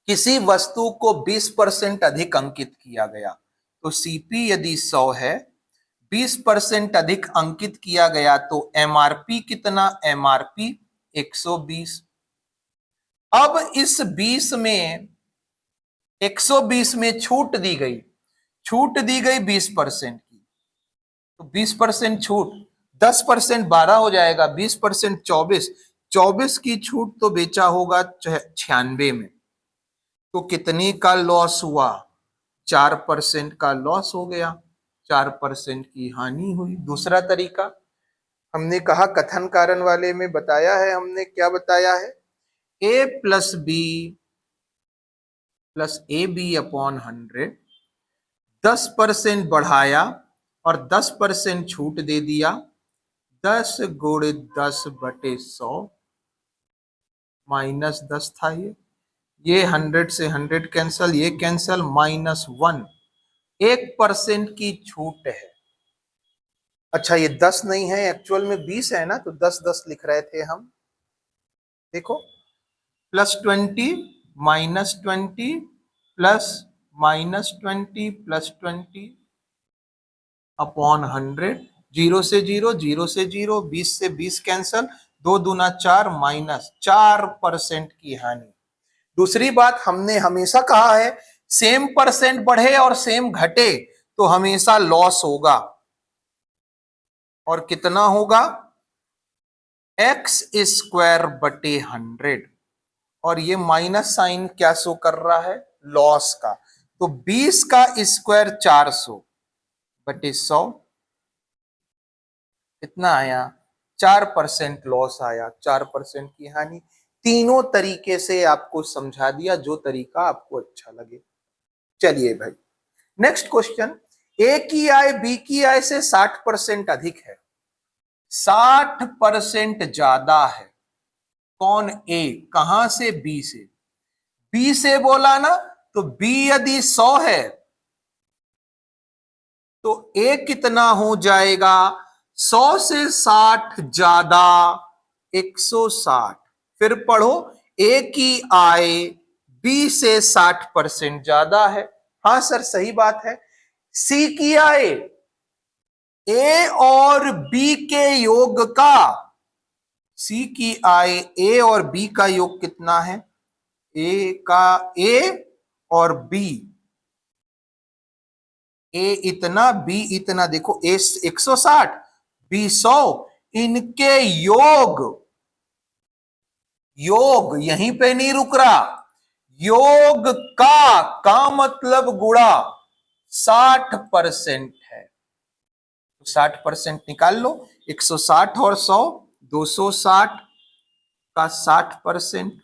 Speaker 1: किसी वस्तु को 20% अधिक अंकित किया गया, तो सीपी यदि 100 है, 20% अधिक अंकित किया गया, तो एमआरपी कितना? एमआरपी 120। अब इस 120 में छूट दी गई, 20% की, तो 20% छूट, 10% 12 हो जाएगा, 20% 24 की छूट तो बेचा होगा 96 में। तो कितने का लॉस हुआ? 4% का लॉस हो गया, 4% की हानि हुई। दूसरा तरीका हमने कहा, कथन कारण वाले में बताया है हमने, क्या बताया है? a plus B plus A B upon 100, 10% बढ़ाया और 10% छूट दे दिया, 10 गुणे 10/100 माइनस 10 था। ये 100 से 100 कैंसल, ये कैंसल, -1, 1% की छूट है। अच्छा, ये 10 नहीं है, एक्चुअल में 20 है ना, तो 10 लिख रहे थे हम। देखो, +20 -20 प्लस -20 प्लस 20 अपॉन 100, 0 से 0, 0 से 0, 20 से 20 कैंसल, 2 दूना 4, -4% की हानि। दूसरी बात, हमने हमेशा कहा है सेम परसेंट बढ़े और सेम घटे तो हमेशा लॉस होगा। और कितना होगा? x²/100, और ये माइनस साइन क्या शो कर रहा है? लॉस का। तो 20 का स्क्वायर 400/100 कितना आया? 4% लॉस आया, 4% की हानि। तीनों तरीके से आपको समझा दिया, जो तरीका आपको अच्छा लगे। चलिए भाई, नेक्स्ट क्वेश्चन। ए की आय बी की आय से 60% अधिक है, 60% ज्यादा है। कौन? ए। कहां से? बी से। बी से बोला ना, तो बी यदि 100 है तो ए कितना हो जाएगा? 100 से 60 ज्यादा 160। फिर पढ़ो, ए की आय बी से 60% ज्यादा है। हाँ सर, सही बात है। सी की आय ए और बी के योग का, सी की आय ए और बी का योग कितना है? ए और बी, ए इतना बी इतना, देखो ए 160 बी 100, इनके योग यहीं पे नहीं रुक रहा, योग का मतलब गुणा 60% है। तो 60% निकाल लो, 160 और 100, 260 का 60%,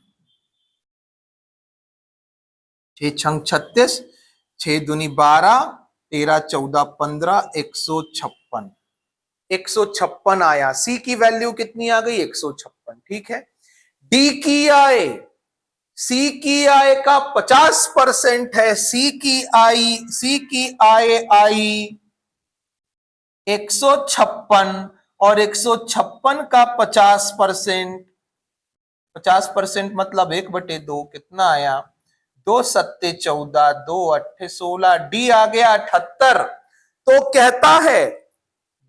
Speaker 1: 6 छंग 36, 6 दूनी 12, 13 14 15, 156, 156 आया। सी की वैल्यू कितनी आ गई? 156। ठीक है। डी की आय, सी की आय का 50% है। सी की आय आई 156, और 156 का 50%, 50% मतलब 1/2 कितना आया? दो सत्ते 14, दो अट्ठे 16, डी आ गया 78। तो कहता है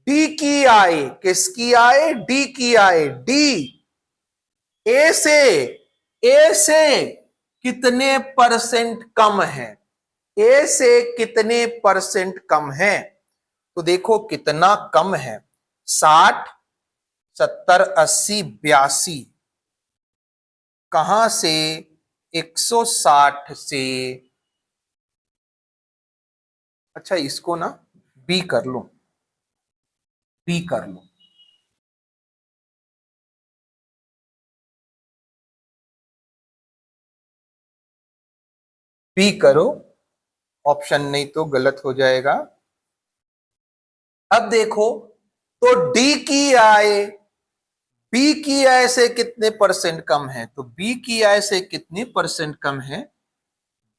Speaker 1: डी की आए, किसकी आए? डी की आए। डी ए से कितने परसेंट कम है? ए से कितने परसेंट कम है? तो देखो कितना कम है, 60, 70, 80, 82। कहां से? 160 से। अच्छा इसको ना बी कर लो, बी कर लो। बी करो, ऑप्शन नहीं तो गलत हो जाएगा। अब देखो, तो डी की आय बी की आय से कितने परसेंट कम है? तो बी की आय से कितनी परसेंट कम है?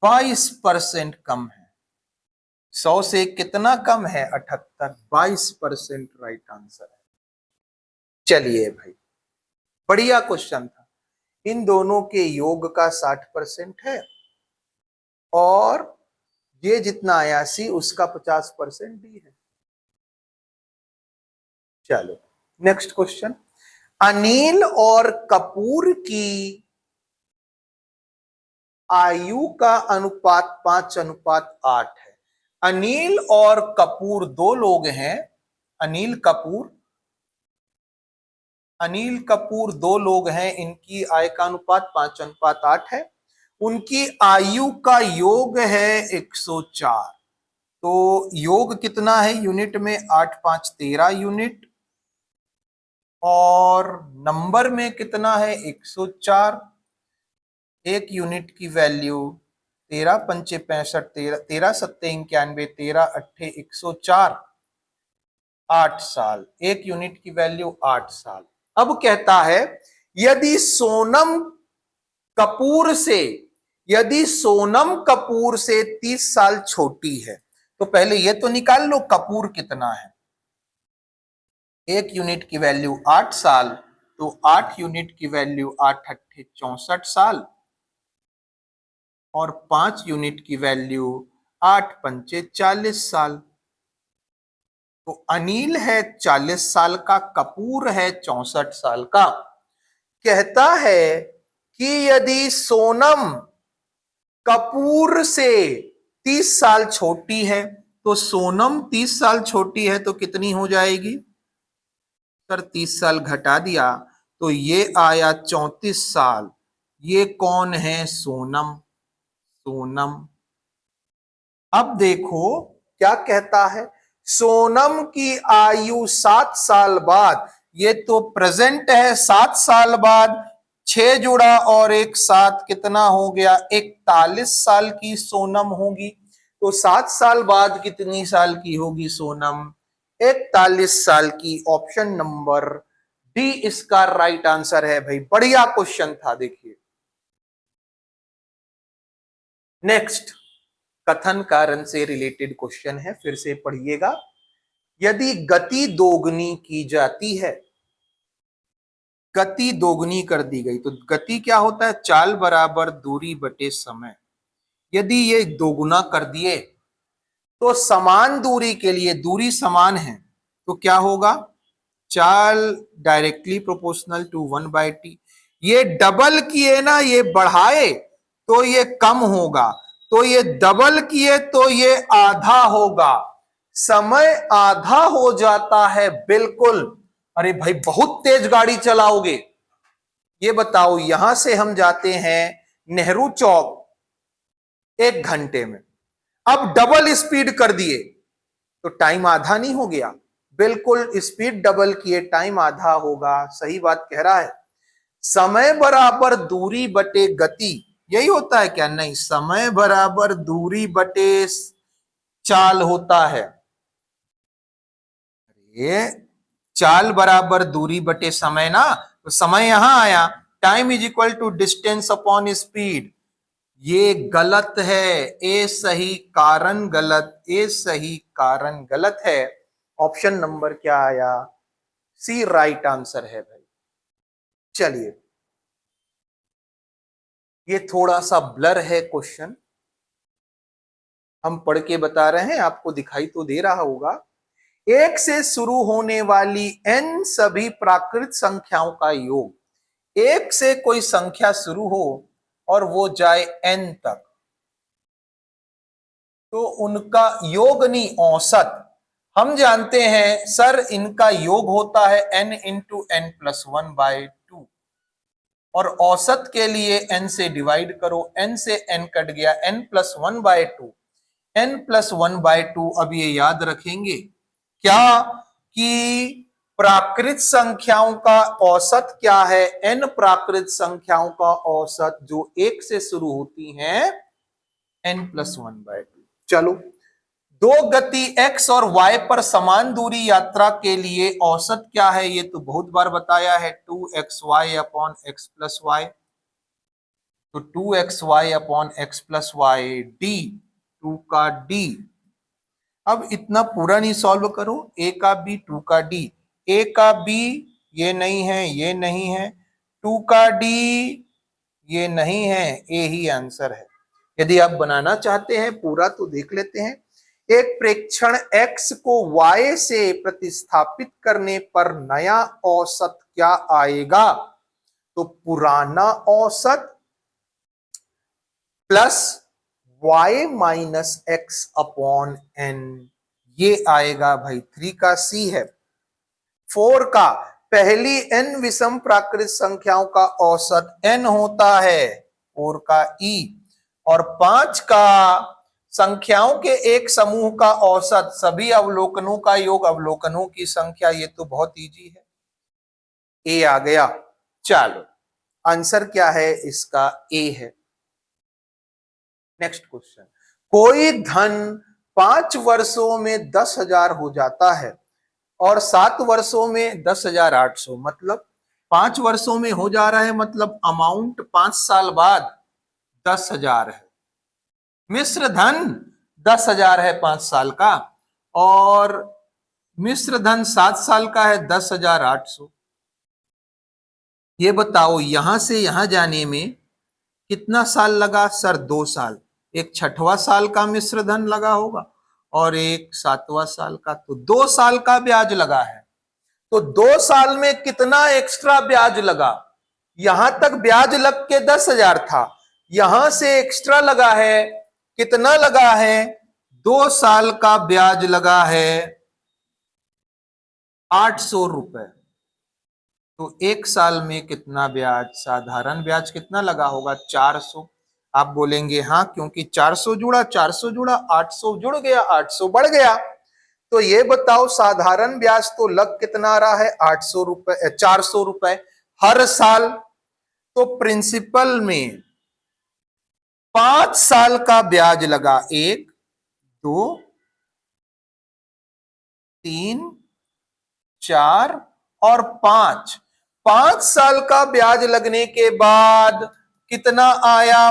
Speaker 1: 22% कम है। 100 से कितना कम है? 78, 22% राइट आंसर है। चलिए भाई, बढ़िया क्वेश्चन था। इन दोनों के योग का 60% है और ये जितना आया सी उसका 50% भी है। चलो नेक्स्ट क्वेश्चन। अनिल और कपूर की आयु का अनुपात 5:8 है। अनिल और कपूर दो लोग हैं। अनिल कपूर दो लोग हैं, इनकी आय का अनुपात 5:8 है। उनकी आयु का योग है 104। तो योग कितना है यूनिट में? 8 5 13 यूनिट, और नंबर में कितना है? 104। एक यूनिट की वैल्यू 13 पंचे 65, 13 सत्ते 91, 13 अट्ठे 104, 8 साल। एक यूनिट की वैल्यू 8 साल। अब कहता है यदि सोनम कपूर से 30 साल छोटी है, तो पहले ये तो निकाल लो कपूर कितना है। एक यूनिट की वैल्यू 8 साल, तो 8 यूनिट की वैल्यू 8 अट्ठे 64 साल, और 5 यूनिट की वैल्यू 8 पंचे 40 साल। तो अनिल है 40 साल का, कपूर है 64 साल का। कहता है कि यदि सोनम कपूर से 30 साल छोटी है, तो सोनम 30 साल छोटी है तो कितनी हो जाएगी? सर 30 साल घटा दिया तो ये आया 34 साल। ये कौन है? सोनम। अब देखो क्या कहता है, सोनम की आयु 7 साल बाद, ये तो प्रेजेंट है, 7 साल बाद 6 जुड़ा और एक 7 कितना हो गया? 41 साल की सोनम होगी। तो 7 साल बाद कितनी साल की होगी सोनम? 41 साल की। ऑप्शन नंबर डी इसका राइट आंसर है भाई। बढ़िया क्वेश्चन था। देखिए नेक्स्ट, कथन कारण से रिलेटेड क्वेश्चन है, फिर से पढ़िएगा। यदि गति दोगुनी की जाती है, गति दोगुनी कर दी गई, तो गति क्या होता है? चाल बराबर दूरी बटे समय। यदि ये दोगुना कर दिए तो समान दूरी के लिए, दूरी समान है तो क्या होगा? चाल डायरेक्टली प्रोपोर्शनल टू 1/t। ये डबल किए ना, ये बढ़ाए तो ये कम होगा, तो ये डबल किए तो ये आधा होगा। समय आधा हो जाता है बिल्कुल। अरे भाई बहुत तेज गाड़ी चलाओगे, ये बताओ यहां से हम जाते हैं नेहरू चौक 1 घंटे में, अब डबल स्पीड कर दिए तो टाइम आधा नहीं हो गया? बिल्कुल, स्पीड डबल किए टाइम आधा होगा। सही बात कह रहा है। समय बराबर दूरी बटे गति, यही होता है क्या? नहीं, समय बराबर दूरी बटे चाल होता है। ये चाल बराबर दूरी बटे समय ना, तो समय यहां आया, time is equal to distance upon speed. ये गलत है, ए सही कारण गलत, ए सही कारण गलत है। ऑप्शन नंबर क्या आया? सी राइट आंसर है भाई। चलिए ये थोड़ा सा ब्लर है क्वेश्चन, हम पढ़ के बता रहे हैं, आपको दिखाई तो दे रहा होगा। एक से शुरू होने वाली n सभी प्राकृत संख्याओं का योग, एक से कोई संख्या शुरू हो और वो जाए n तक, तो उनका योग नहीं, औसत। हम जानते हैं सर इनका योग होता है n इंटू एन प्लस 1/2, और औसत के लिए n से डिवाइड करो, n से n कट गया, n प्लस 1/2, n प्लस 1/2। अब ये याद रखेंगे क्या कि प्राकृत संख्याओं का औसत क्या है, n प्राकृत संख्याओं का औसत जो एक से शुरू होती हैं n प्लस 1/2। चलो, दो गति x और y पर समान दूरी यात्रा के लिए औसत क्या है, ये तो बहुत बार बताया है, 2xy upon x plus Y. तो 2xy upon x plus Y, D 2 का d। अब इतना पूरा नहीं सॉल्व करो, a का b 2 का d, a का b ये नहीं है, ये नहीं है, 2 का d ये नहीं है, a ही आंसर है। यदि आप बनाना चाहते हैं पूरा तो देख लेते हैं। एक प्रेक्षण x को y से प्रतिस्थापित करने पर नया औसत क्या आएगा, तो पुराना औसत plus y minus x upon n, ये आएगा भाई। 3 का c है। 4 का पहली n विषम प्राकृत संख्याओं का औसत n होता है, 4 का e। और 5 का संख्याओं के एक समूह का औसत सभी अवलोकनों का योग अवलोकनों की संख्या, ये तो बहुत इजी है, ए आ गया। चलो आंसर क्या है इसका, ए है। नेक्स्ट क्वेश्चन, कोई धन 5 वर्षों में 10,000 हो जाता है और 7 वर्षों में 10,800, मतलब 5 वर्षों में हो जा रहा है, मतलब अमाउंट 5 साल बाद 10,000 है। मिश्र धन 10,000 है 5 साल का, और मिश्र धन 7 साल का है 10,800। ये बताओ यहां से यहां जाने में कितना साल लगा सर, 2 साल। एक 6वां साल का मिश्र धन लगा होगा और एक 7वां साल का, तो 2 साल का ब्याज लगा है। तो 2 साल में कितना एक्स्ट्रा ब्याज लगा, यहां तक ब्याज लग के 10,000 था, यहां से एक्स्ट्रा लगा है, कितना लगा है, 2 साल का ब्याज लगा है 800 रुपए। तो 1 साल में कितना ब्याज, साधारण ब्याज कितना लगा होगा, 400। आप बोलेंगे हाँ क्योंकि 400 जुड़ा, 400 जुड़ा, 800 जुड़ गया, 800 बढ़ गया। तो ये बताओ साधारण ब्याज तो लग कितना रहा है, 800 रुपए, 400 रुपए हर साल। तो प्रिंसिपल में 5 साल का ब्याज लगा, 1 2 3 4 और 5। 5 साल का ब्याज लगने के बाद कितना आया,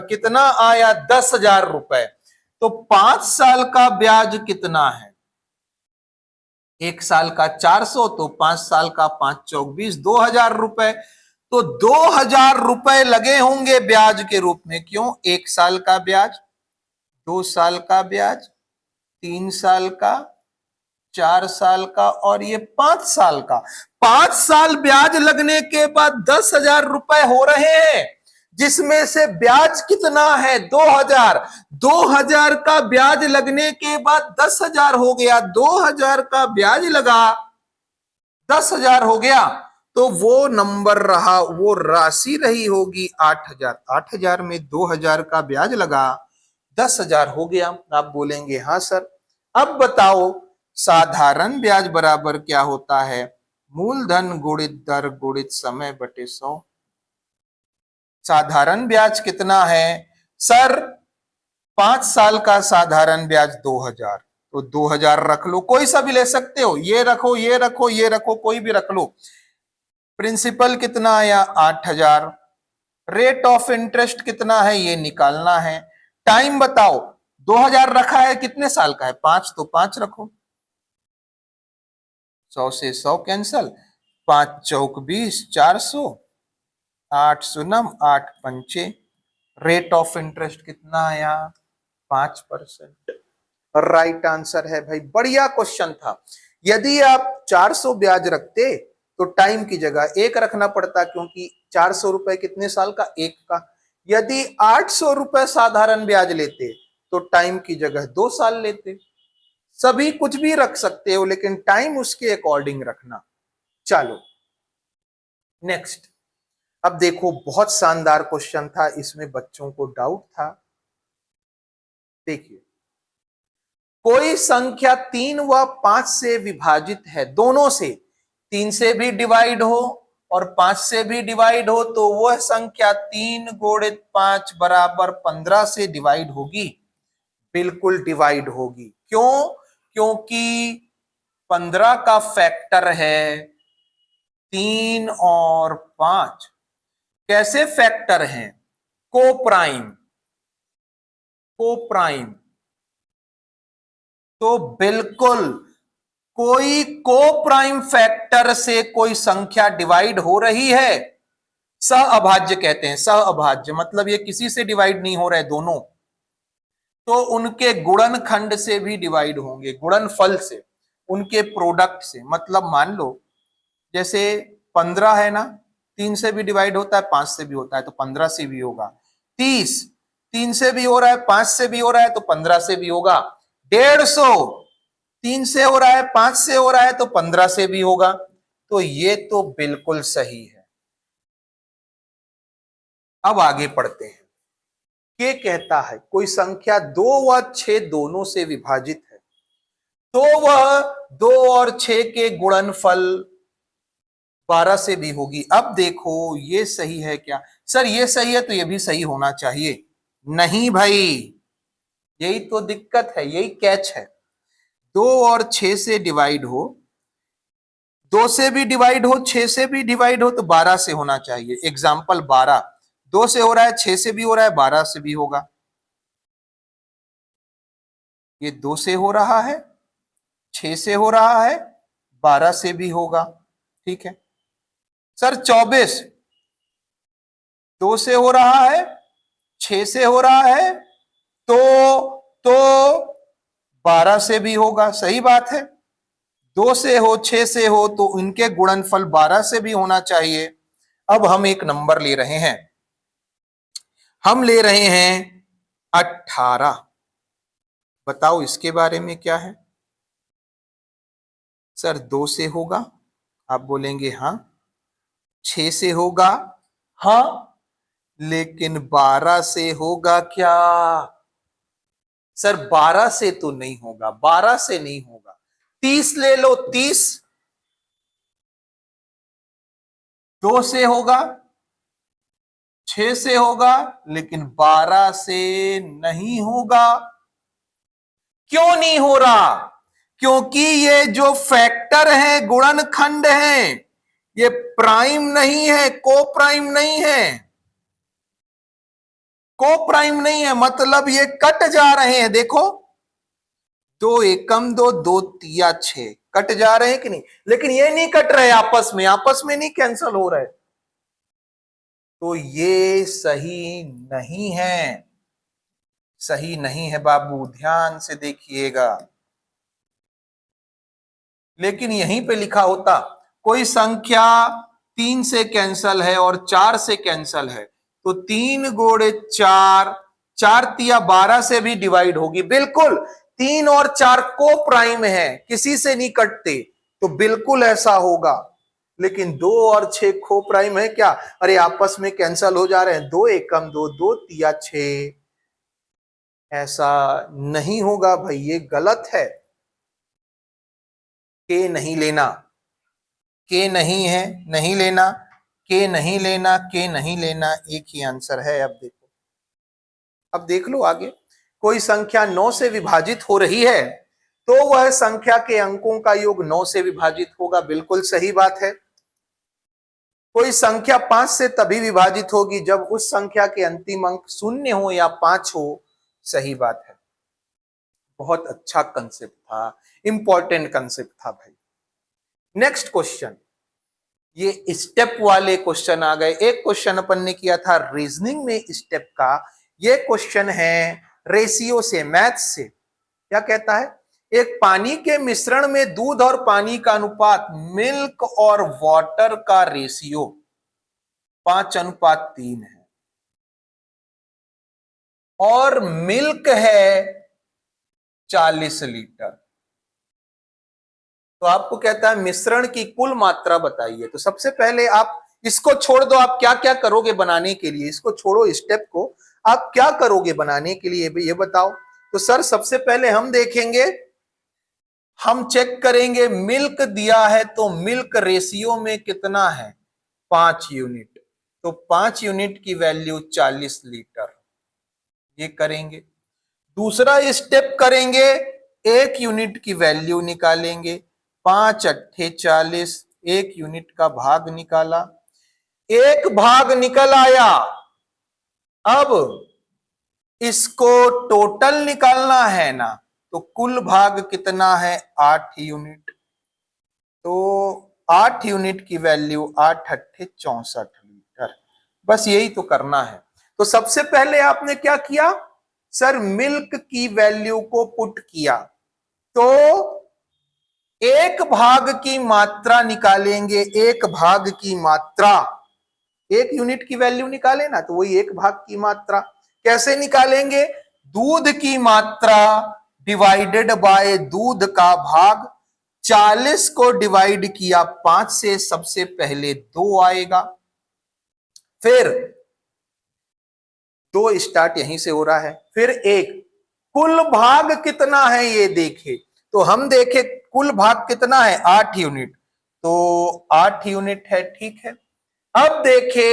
Speaker 1: कितना आया, 10,000 रुपए। तो 5 साल का ब्याज कितना है, 1 साल का 400, तो 5 साल का 5 चौक 20, 2,000 रुपए। तो 2,000 रुपए लगे होंगे ब्याज के रूप में। क्यों, 1 साल का ब्याज, 2 साल का ब्याज, 3 साल का, 4 साल का, और ये 5 साल का। 5 साल ब्याज लगने के बाद 10,000 रुपए हो रहे हैं, जिसमें से ब्याज कितना है, 2,000। 2,000 का ब्याज लगने के बाद 10,000 हो गया, 2,000 का ब्याज लगा, 10,000 हो गया, तो वो नंबर रहा, वो राशि रही होगी 8,000। 8,000 में 2,000 का ब्याज लगा, 10,000 हो गया। आप बोलेंगे हाँ सर। अब बताओ साधारण ब्याज बराबर क्या होता है, मूलधन गुणित दर गुणित समय बटे 100। साधारण ब्याज कितना है सर, 5 साल का साधारण ब्याज 2,000, तो 2,000 रख लो, कोई सा भी ले सकते हो, ये रखो, ये रखो, ये रखो, कोई भी रख लो। प्रिंसिपल कितना आया, 8,000। रेट ऑफ इंटरेस्ट कितना है, ये निकालना है। टाइम बताओ, 2,000 रखा है, कितने साल का है, 5, तो 5 रखो, 100 से 100 कैंसल, 5 चौक 20, 400, 8 शून्यम 8 पंचे, रेट ऑफ इंटरेस्ट कितना आया 5%। राइट आंसर है भाई, बढ़िया क्वेश्चन था। यदि आप 400 ब्याज रखते तो टाइम की जगह 1 रखना पड़ता, क्योंकि 400 रुपए कितने साल का, 1 का। यदि 800 रुपए साधारण ब्याज लेते तो टाइम की जगह 2 साल लेते। सभी कुछ भी रख सकते हो, लेकिन टाइम उसके अकॉर्डिंग रखना। चलो नेक्स्ट। अब देखो, बहुत शानदार क्वेश्चन था, इसमें बच्चों को डाउट था। देखिए, कोई संख्या 3 व 5 से विभाजित है, दोनों से, 3 से भी डिवाइड हो और 5 से भी डिवाइड हो, तो वह संख्या 3 गुणित 5 बराबर 15 से डिवाइड होगी। बिल्कुल डिवाइड होगी। क्यों? क्योंकि 15 का फैक्टर है 3 और 5। कैसे फैक्टर हैं? को प्राइम, को प्राइम। तो बिल्कुल कोई को प्राइम फैक्टर से कोई संख्या डिवाइड हो रही है, सहअभाज्य कहते हैं। सहअभाज्य मतलब ये किसी से डिवाइड नहीं हो रहे दोनों, तो उनके गुणनखंड से भी डिवाइड होंगे, गुणनफल से, उनके प्रोडक्ट से। मतलब मान लो जैसे 15 है ना, 3 से भी डिवाइड होता है, 5 से भी होता है, तो 15 से भी होगा। 30 3 से भी हो रहा है, 5 से भी हो रहा है, तो 15 से भी होगा। 150 3 से हो रहा है, 5 से हो रहा है, तो 15 से भी होगा। तो ये तो बिल्कुल सही है। अब आगे पढ़ते हैं। के कहता है कोई संख्या 2 व 6 दोनों से विभाजित है, तो वह 2 और 6 के गुणनफल 12 से भी होगी। अब देखो ये सही है क्या? सर ये सही है तो ये भी सही होना चाहिए। नहीं भाई, यही तो दिक्कत है, यही कैच है। 2 और 6 से डिवाइड हो, 2 से भी डिवाइड हो, 6 से भी डिवाइड हो, तो 12 से होना चाहिए। एग्जाम्पल 12, 2 से हो रहा है, 6 से भी हो रहा है, 12 से भी होगा। ये 2 से हो रहा है, 6 से हो रहा है, 12 से भी होगा। ठीक है सर। 24 2 से हो रहा है, 6 से हो रहा है, तो 12 से भी होगा। सही बात है। 2 से हो, 6 से हो, तो इनके गुणनफल 12 से भी होना चाहिए। अब हम एक नंबर ले रहे हैं, हम ले रहे हैं 18। बताओ इसके बारे में क्या है? सर 2 से होगा, आप बोलेंगे हाँ। 6 से होगा, हाँ, लेकिन 12 से होगा क्या? सर 12 से तो नहीं होगा, 12 से नहीं होगा। 30 ले लो, 30 2 से होगा, 6 से होगा, लेकिन 12 से नहीं होगा। क्यों नहीं हो रहा? क्योंकि ये जो फैक्टर है, गुणनखंड है, ये प्राइम नहीं है, को प्राइम नहीं है। को प्राइम नहीं है मतलब ये कट जा रहे हैं। देखो, 2 एकम 2, 2 तिया 6 कट जा रहे हैं कि नहीं? लेकिन ये नहीं कट रहे आपस में, आपस में नहीं कैंसल हो रहे। तो ये सही नहीं है, सही नहीं है बाबू, ध्यान से देखिएगा। लेकिन यहीं पे लिखा होता कोई संख्या 3 से कैंसल है और 4 से कैंसल है, तो 3 गुणे 4, 4 तिया 12 से भी डिवाइड होगी। बिल्कुल 3 और 4 को प्राइम है, किसी से नहीं कटते, तो बिल्कुल ऐसा होगा। लेकिन 2 और 6 खो प्राइम है क्या? अरे आपस में कैंसल हो जा रहे हैं। 2 एकम 2, 2 तिया 6। ऐसा नहीं होगा भाई, ये गलत है। के नहीं लेना, के नहीं है, नहीं लेना, के नहीं लेना, के नहीं लेना, एक ही आंसर है। अब देखो, अब देख लो आगे। कोई संख्या 9 से विभाजित हो रही है, तो वह संख्या के अंकों का योग 9 से विभाजित होगा। बिल्कुल सही बात है। कोई संख्या 5 से तभी विभाजित होगी जब उस संख्या के अंतिम अंक 0 हो या 5 हो। सही बात है। बहुत अच्छा कंसेप्ट था, इंपॉर्टेंट कंसेप्ट था भाई। Next question. ये स्टेप वाले क्वेश्चन आ गए। एक क्वेश्चन अपन ने किया था रीजनिंग में स्टेप का, ये क्वेश्चन है रेशियो से, मैथ से। क्या कहता है, एक पानी के मिश्रण में दूध और पानी का अनुपात, मिल्क और वाटर का रेशियो 5:3 है, और मिल्क है 40 लीटर। तो आपको कहता है मिश्रण की कुल मात्रा बताइए। तो सबसे पहले आप इसको छोड़ दो, आप क्या क्या करोगे बनाने के लिए, इसको छोड़ो स्टेप को, आप क्या करोगे बनाने के लिए ये बताओ। तो सर सबसे पहले हम देखेंगे, हम चेक करेंगे मिल्क दिया है तो मिल्क रेशियो में कितना है, 5 यूनिट। तो 5 यूनिट की वैल्यू 40 लीटर, ये करेंगे। दूसरा स्टेप करेंगे, 1 यूनिट की वैल्यू निकालेंगे। 5 अट्ठे 40, 1 यूनिट का भाग निकाला, एक भाग निकल आया। अब इसको टोटल निकालना है ना, तो कुल भाग कितना है, 8 यूनिट। तो 8 यूनिट की वैल्यू 8 अट्ठे 64 लीटर। बस यही तो करना है। तो सबसे पहले आपने क्या किया सर, मिल्क की वैल्यू को पुट किया, तो एक भाग की मात्रा निकालेंगे, एक भाग की मात्रा, 1 यूनिट की वैल्यू निकाले ना, तो वही एक भाग की मात्रा। कैसे निकालेंगे, दूध की मात्रा डिवाइडेड बाय दूध का भाग, 40 को डिवाइड किया 5 से, सबसे पहले 2 आएगा, फिर 2 स्टार्ट यहीं से हो रहा है, फिर 1। कुल भाग कितना है ये देखे, तो हम देखे कुल भाग कितना है, 8 यूनिट, तो 8 यूनिट है, ठीक है। अब देखे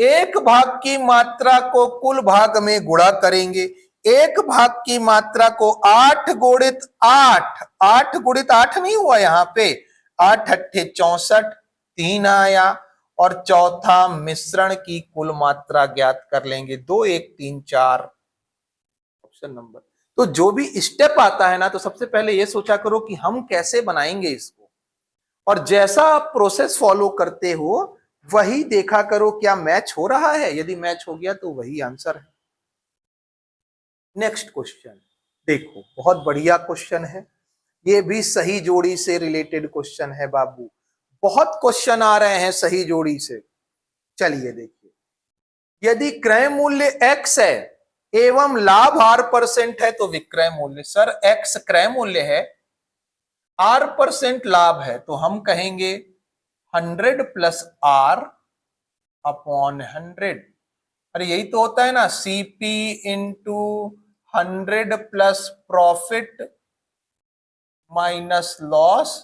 Speaker 1: एक भाग की मात्रा को कुल भाग में गुणा करेंगे, एक भाग की मात्रा को 8 गुणित 8, 8 गुणित 8 नहीं हुआ यहां पे, 8 अट्ठे 64, 3 आया, और चौथा मिश्रण की कुल मात्रा ज्ञात कर लेंगे, 2 1 3 4, ऑप्शन नंबर। तो जो भी स्टेप आता है ना, तो सबसे पहले ये सोचा करो कि हम कैसे बनाएंगे इसको, और जैसा आप प्रोसेस फॉलो करते हो वही देखा करो क्या मैच हो रहा है, यदि मैच हो गया तो वही आंसर है। नेक्स्ट क्वेश्चन देखो, बहुत बढ़िया क्वेश्चन है, ये भी सही जोड़ी से रिलेटेड क्वेश्चन है बाबू, बहुत क्वेश्चन आ रहे हैं सही जोड़ी से। चलिए देखिए, यदि क्रय मूल्य x है एवं लाभ R% है, तो विक्रय मूल्य, सर x क्रय मूल्य है, R% लाभ है, तो हम कहेंगे 100 प्लस R अपॉन 100। अरे यही तो होता है ना, CP into 100 plus profit minus loss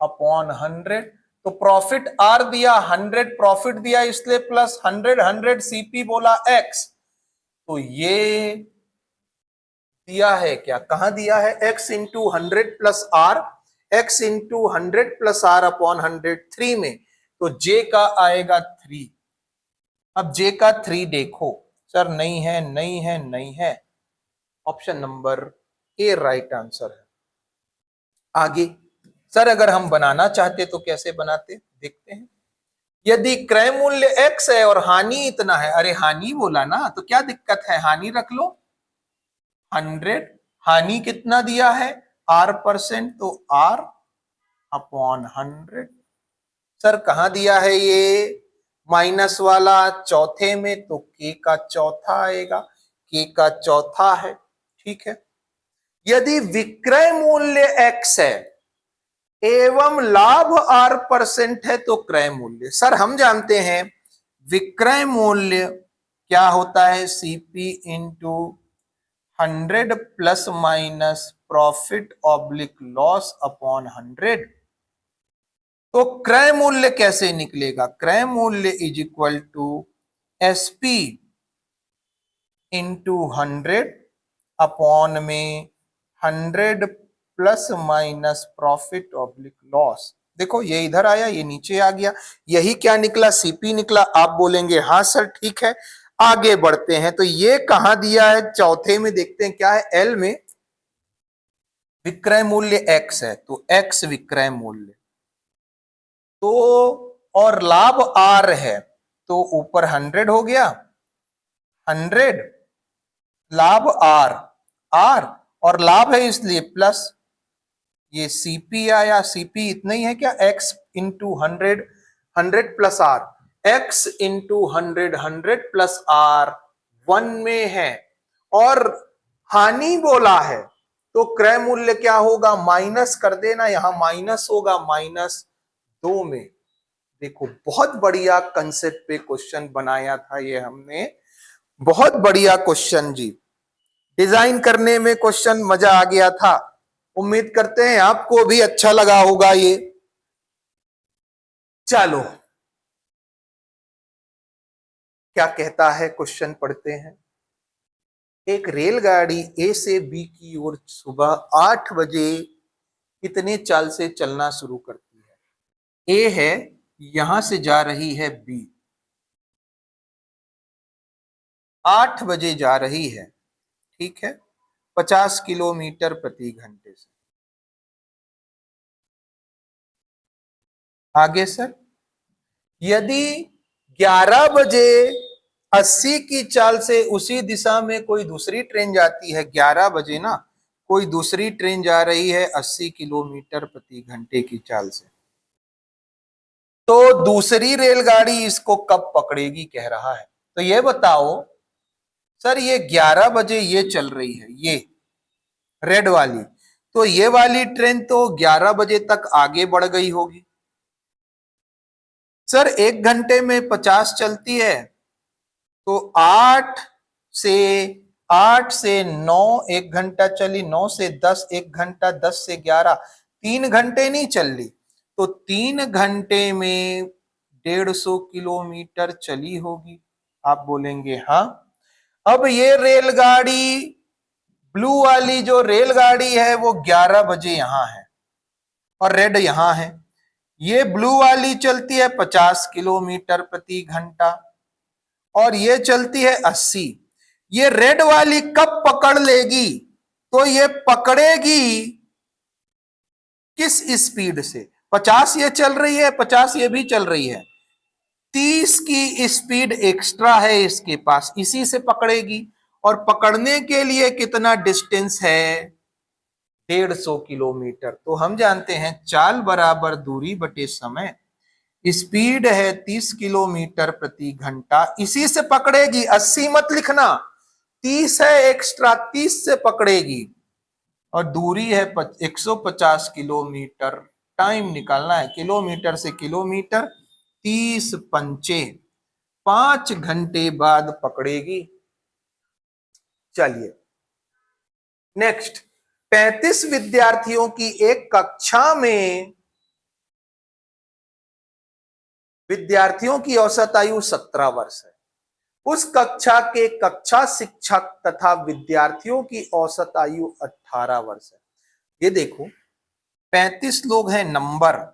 Speaker 1: upon 100। तो प्रॉफिट आर दिया, 100 प्रॉफिट दिया, इसलिए प्लस 100, 100 सीपी बोला एक्स, तो ये दिया है क्या, कहां दिया है, X into 100 plus R, X into 100 plus R upon 100 3 में, तो जे का आएगा 3। अब जे का 3 देखो सर, नहीं है नहीं है नहीं है, option number A right answer है। आगे सर अगर हम बनाना चाहते तो कैसे बनाते, देखते हैं। यदि क्रय मूल्य x है और हानि इतना है, अरे हानि बोला ना तो क्या दिक्कत है, हानि रख लो 100, हानि कितना दिया है R%, तो R अपॉन 100। सर कहां दिया है ये माइनस वाला, चौथे में, तो k का चौथा आएगा, k का चौथा है, ठीक है। यदि विक्रय मूल्य x है एवं लाभ R% है, तो क्रय मूल्य, सर हम जानते हैं विक्रय मूल्य क्या होता है, CP into 100 plus minus profit oblique loss upon 100। तो क्रय मूल्य कैसे निकलेगा, क्रय मूल्य is equal to SP into 100 upon में 100 plus minus profit oblique loss. देखो ये इधर आया, ये नीचे आ गया, यही क्या निकला, सीपी निकला। आप बोलेंगे हाँ सर ठीक है, आगे बढ़ते हैं। तो ये कहां दिया है, चौथे में देखते हैं क्या है, एल में विक्रय मूल्य एक्स है, तो एक्स विक्रय मूल्य, तो और लाभ आर है, तो ऊपर 100 हो गया, 100 लाभ आर, आर और लाभ है इसलिए प्लस, ये सीपी आया, सीपी इतना ही है क्या, X into 100, 100 plus R, X into 100, 100 plus R 1 में है, और हानि बोला है तो क्रय मूल्य क्या होगा, माइनस कर देना, यहां माइनस होगा -2 में। देखो बहुत बढ़िया कंसेप्ट पे क्वेश्चन बनाया था ये हमने, बहुत बढ़िया क्वेश्चन जी, डिजाइन करने में क्वेश्चन मजा आ गया था। उम्मीद करते हैं आपको भी अच्छा लगा होगा ये। चलो क्या कहता है क्वेश्चन पढ़ते हैं। एक रेलगाड़ी ए से बी की ओर सुबह 8 बजे कितने चाल से चलना शुरू करती है। ए है, यहां से जा रही है बी, 8 बजे जा रही है, ठीक है, 50 किलोमीटर प्रति घंटे से। आगे सर, यदि 11 बजे 80 की चाल से उसी दिशा में कोई दूसरी ट्रेन जाती है, 11 बजे ना कोई दूसरी ट्रेन जा रही है 80 किलोमीटर प्रति घंटे की चाल से, तो दूसरी रेलगाड़ी इसको कब पकड़ेगी कह रहा है। तो ये बताओ सर, ये 11 बजे ये चल रही है, ये रेड वाली, तो ये वाली ट्रेन तो 11 बजे तक आगे बढ़ गई होगी। सर 1 घंटे में 50 चलती है, तो 8 से 9 1 घंटा चली, 9 से 10 1 घंटा, 10 से 11 3 घंटे नहीं चल ली, तो 3 घंटे में 150 किलोमीटर चली होगी। आप बोलेंगे हाँ। अब ये रेलगाड़ी, ब्लू वाली जो रेलगाड़ी है वो 11 बजे यहां है और रेड यहां है, ये ब्लू वाली चलती है 50 किलोमीटर प्रति घंटा और ये चलती है 80। ये रेड वाली कब पकड़ लेगी, तो ये पकड़ेगी किस स्पीड से, 50 ये चल रही है, 50 ये भी चल रही है, 30 की स्पीड एक्स्ट्रा है इसके पास, इसी से पकड़ेगी। और पकड़ने के लिए कितना डिस्टेंस है, 150 किलोमीटर। तो हम जानते हैं चाल बराबर दूरी बटे समय, स्पीड है 30 किलोमीटर प्रति घंटा, इसी से पकड़ेगी, 80 मत लिखना, 30 है एक्स्ट्रा, 30 से पकड़ेगी और दूरी है 150 किलोमीटर। टाइम निकालना है, किलोमीटर से किलोमीटर, 30 पंचे 5 घंटे बाद पकड़ेगी। चलिए नेक्स्ट, 35 विद्यार्थियों की एक कक्षा में विद्यार्थियों की औसत आयु 17 वर्ष है। उस कक्षा के कक्षा शिक्षक तथा विद्यार्थियों की औसत आयु 18 वर्ष है। ये देखो 35 लोग हैं, नंबर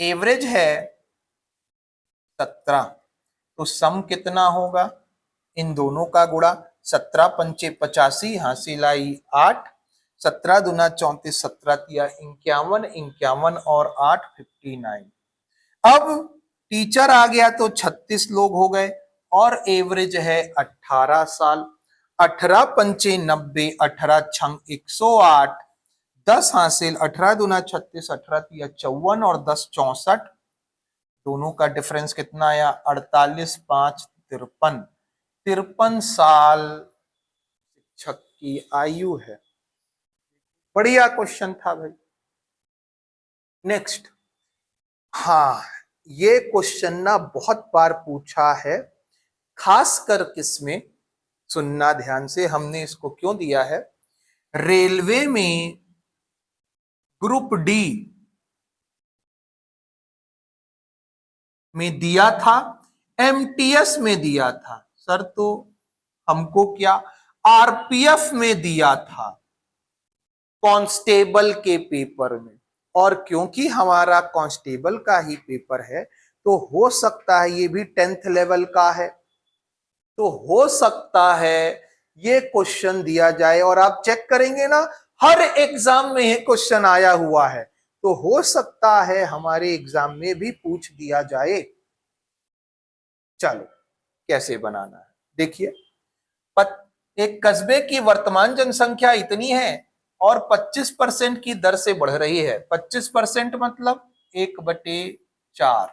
Speaker 1: एवरेज है 17, तो सम कितना होगा, इन दोनों का गुणा, 17 पंचे 85, हासिल आई 8, 17 दूना 34, 17 तिया 51, 51 और 8 59। अब टीचर आ गया तो 36 लोग हो गए और एवरेज है 18 साल, 18 पंचे 90, 18 छंग 108, 10 हासिल, 18 दूना 36, 18 तिया 54 और 10 64, दोनों का डिफरेंस कितना आया, 48 5 53, 53 साल शिक्षक की आयु है। बढ़िया क्वेश्चन था भाई। नेक्स्ट, हाँ ये क्वेश्चन ना बहुत बार पूछा है, खासकर किसमें, सुनना ध्यान से, हमने इसको क्यों दिया है, रेलवे में ग्रुप डी में दिया था, एमटीएस में दिया था सर, तो हमको क्या आरपीएफ में दिया था, कांस्टेबल के पेपर में, और क्योंकि हमारा कांस्टेबल का ही पेपर है तो हो सकता है ये भी 10th लेवल का है, तो हो सकता है ये क्वेश्चन दिया जाए। और आप चेक करेंगे ना, हर एग्जाम में ये क्वेश्चन आया हुआ है, तो हो सकता है हमारे एग्जाम में भी पूछ दिया जाए। चलो कैसे बनाना है देखिए। एक कस्बे की वर्तमान जनसंख्या इतनी है और 25% की दर से बढ़ रही है। 25% मतलब 1/4।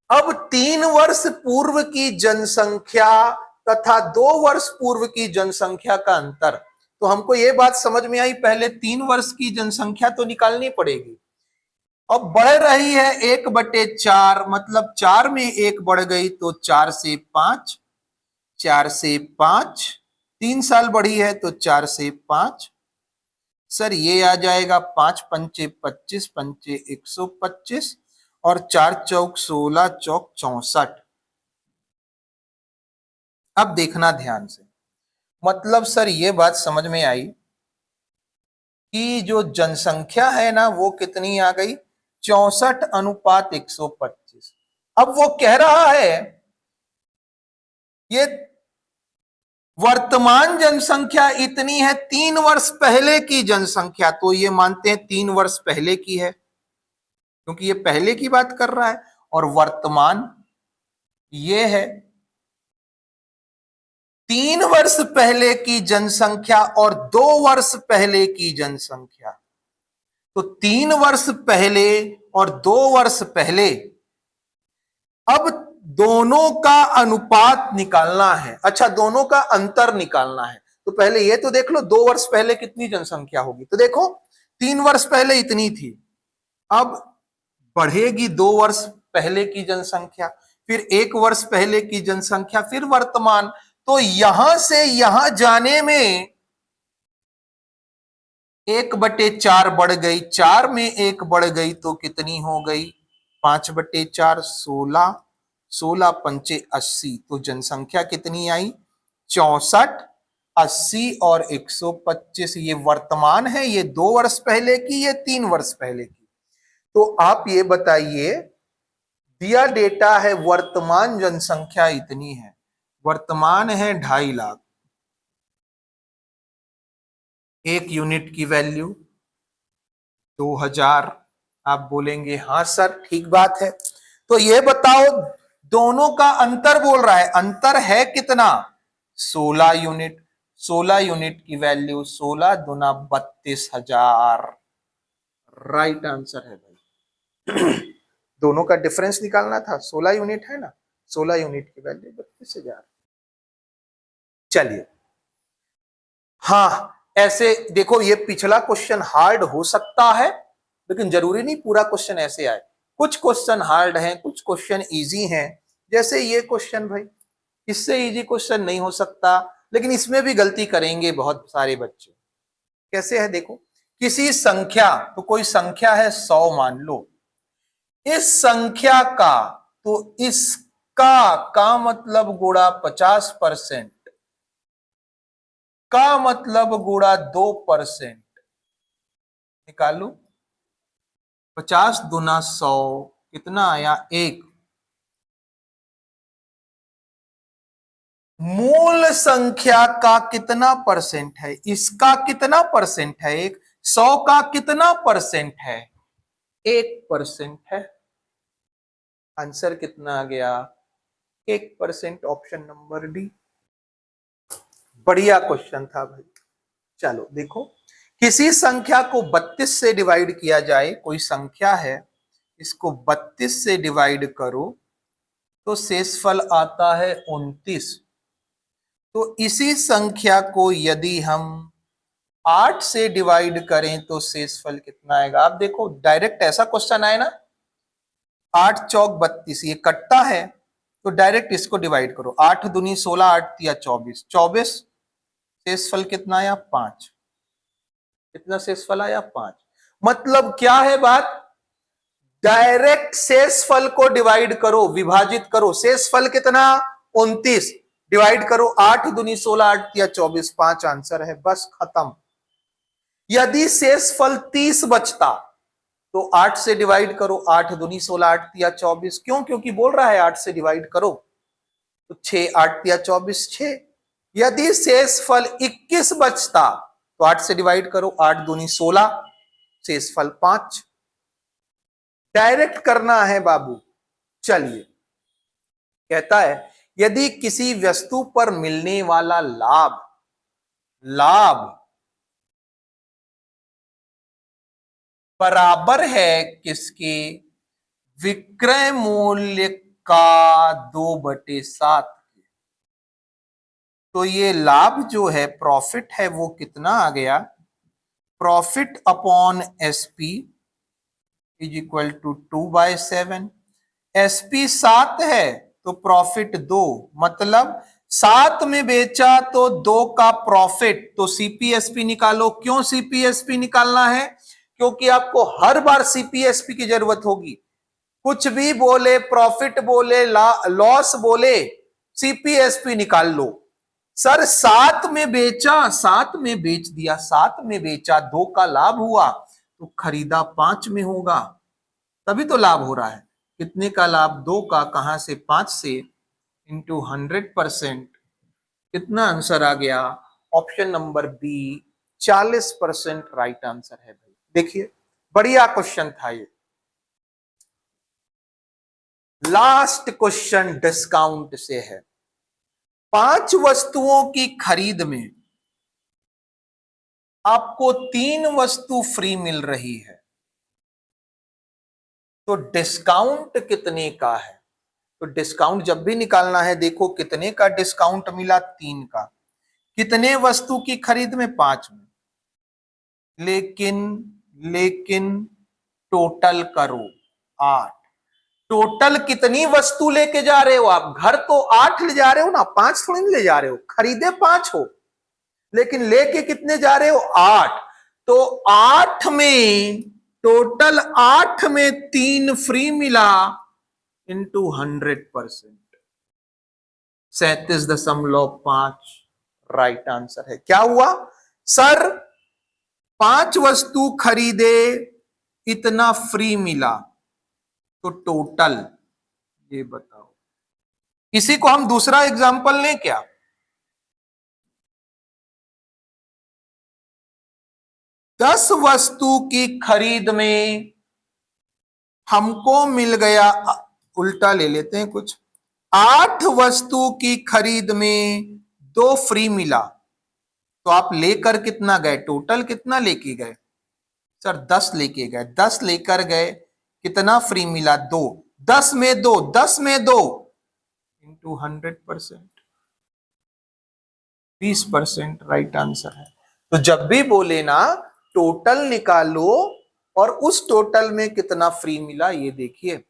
Speaker 1: अब 3 वर्ष पूर्व की जनसंख्या तथा 2 वर्ष पूर्व की जनसंख्या का अंतर। तो हमको ये बात समझ में आई, पहले 3 वर्ष की जनसंख्या तो निकालनी पड़ेगी। अब बढ़ रही है 1/4, मतलब 4 में 1 बढ़ गई तो 4 से 5, 4 से 5, 3 साल बढ़ी है तो 4 से 5। सर ये आ जाएगा 5 पंचे 25, पंचे 125 और 4 चौक 16, चौक 64। अब देखना ध्यान से, मतलब सर ये बात समझ में आई कि जो जनसंख्या है ना वो कितनी आ गई, 64:125। अब वो कह रहा है ये वर्तमान जनसंख्या इतनी है 3 वर्ष पहले की जनसंख्या, तो ये मानते हैं 3 वर्ष पहले की है क्योंकि ये पहले की बात कर रहा है, और वर्तमान ये है 3 वर्ष पहले की जनसंख्या और 2 वर्ष पहले की जनसंख्या। तो 3 वर्ष पहले और 2 वर्ष पहले, अब दोनों का अनुपात निकालना है। अच्छा, दोनों का अंतर निकालना है। तो पहले ये तो देख लो 2 वर्ष पहले कितनी जनसंख्या होगी। तो देखो 3 वर्ष पहले इतनी थी, अब बढ़ेगी 2 वर्ष पहले की जनसंख्या, फिर 1 वर्ष पहले की जनसंख्या, फिर वर्तमान। तो यहां से यहां जाने में 1/4 बढ़ गई, 4 में 1 बढ़ गई तो कितनी हो गई, 5/4, 16, 16 पंचे 80। तो जनसंख्या कितनी आई, 64, 80 और 125। ये वर्तमान है, ये 2 वर्ष पहले की, ये 3 वर्ष पहले की। तो आप ये बताइए, दिया डेटा है वर्तमान जनसंख्या इतनी है, वर्तमान है 2.5 लाख, 1 यूनिट की वैल्यू 2000। आप बोलेंगे हाँ सर ठीक बात है। तो ये बताओ, दोनों का अंतर बोल रहा है, अंतर है कितना, 16 यूनिट। 16 यूनिट की वैल्यू 16 दूना 32,000। राइट आंसर है भाई। दोनों का डिफरेंस निकालना था, 16 यूनिट है ना, 16 यूनिट की वैल्यू 32,000। चलिए, हाँ ऐसे देखो, ये पिछला क्वेश्चन हार्ड हो सकता है लेकिन जरूरी नहीं पूरा क्वेश्चन ऐसे आए। कुछ क्वेश्चन हार्ड हैं, कुछ क्वेश्चन इजी हैं। जैसे ये क्वेश्चन भाई, इससे इजी क्वेश्चन नहीं हो सकता, लेकिन इसमें भी गलती करेंगे बहुत सारे बच्चे। कैसे है देखो, किसी संख्या, तो कोई संख्या है 100 मान लो, इस संख्या का, तो इसका का मतलब गुणा 50%, का मतलब गुणा 2%। निकालो, 50 दूना 100 कितना आया, 1। मूल संख्या का कितना परसेंट है, इसका कितना परसेंट है, 100 का कितना परसेंट है, 1% है। आंसर कितना आ गया, 1%। Option number D. बढ़िया क्वेश्चन था भाई। चलो देखो, किसी संख्या को 32 से डिवाइड किया जाए, कोई संख्या है, इसको 32 से डिवाइड करो तो शेषफल आता है 29। तो इसी संख्या को यदि हम 8 से डिवाइड करें तो शेषफल कितना आएगा। आप देखो, डायरेक्ट ऐसा क्वेश्चन आए ना, 8 चौक 32, ये कटता है तो डायरेक्ट इसको डिवाइड करो, 8 दूनी 16, 8 तिया 24, 24। शेषफल कितना आया, 5। कितना शेषफल आया, 5। मतलब क्या है बात, डायरेक्ट शेषफल को डिवाइड करो, विभाजित करो। शेषफल कितना, 29, डिवाइड करो, 8 दूनी 16, 8 तिया 24, 5 आंसर है, बस खत्म। यदि शेषफल 30 बचता तो 8 से डिवाइड करो, 8 दूनी 16, 8 तिया 24। क्यों, क्योंकि बोल रहा है 8 से डिवाइड करो, तो 6, 8 तिया 24, 6। यदि शेषफल 21 बचता तो 8 से डिवाइड करो, 8 दूनी 16, शेषफल 5। डायरेक्ट करना है बाबू। चलिए, कहता है यदि किसी वस्तु पर मिलने वाला लाभ बराबर है किसके? विक्रय मूल्य का 2/7। तो ये लाभ जो है, प्रॉफिट है, वो कितना आ गया? Profit upon SP is equal to 2/7। SP 7 है तो प्रॉफिट 2, मतलब 7 में बेचा तो 2 का प्रॉफिट। तो सीपीएसपी निकालो। क्यों सीपीएसपी निकालना है? क्योंकि आपको हर बार सीपीएसपी की जरूरत होगी। कुछ भी बोले, प्रॉफिट बोले, लॉस बोले, सीपीएसपी निकाल लो। सर 7 में बेचा, 7 में बेच दिया, 7 में बेचा, 2 का लाभ हुआ, तो खरीदा 5 में होगा, तभी तो लाभ हो रहा है। कितने का लाभ? 2 का। कहां से? 5 से, इंटू 100%। कितना आंसर आ गया? Option number B 40% right answer है भाई। देखिए, बढ़िया क्वेश्चन था ये। लास्ट क्वेश्चन डिस्काउंट से है। 5 वस्तुओं की खरीद में आपको 3 वस्तु फ्री मिल रही है, तो डिस्काउंट कितने का है? तो डिस्काउंट जब भी निकालना है, देखो कितने का डिस्काउंट मिला? 3 का। कितने वस्तु की खरीद में? 5 में। लेकिन टोटल करो 8। टोटल कितनी वस्तु लेके जा रहे हो आप? घर तो 8 ले जा रहे हो ना, 5 थोड़ी ले जा रहे हो। खरीदे 5 हो, लेकिन लेके कितने जा रहे हो? 8। तो 8 में, टोटल 8 में 3 फ्री मिला, इंटू 100%। 37.5 राइट आंसर है। क्या हुआ सर? 5 वस्तु खरीदे, इतना फ्री मिला, तो टोटल ये बताओ। इसी को हम दूसरा एग्जांपल लें क्या? 10 वस्तु की खरीद में हमको मिल गया, उल्टा ले लेते हैं कुछ, 8 वस्तु की खरीद में 2 फ्री मिला, तो आप लेकर कितना गए? टोटल कितना लेके गए? सर 10 लेके गए। 10 लेकर गए, कितना फ्री मिला? 2। 10 में 2, 10 में 2, इंटू 100%, 20% राइट आंसर है। तो जब भी बोले ना टोटल निकालो और उस टोटल में कितना फ्री मिला, ये देखिए।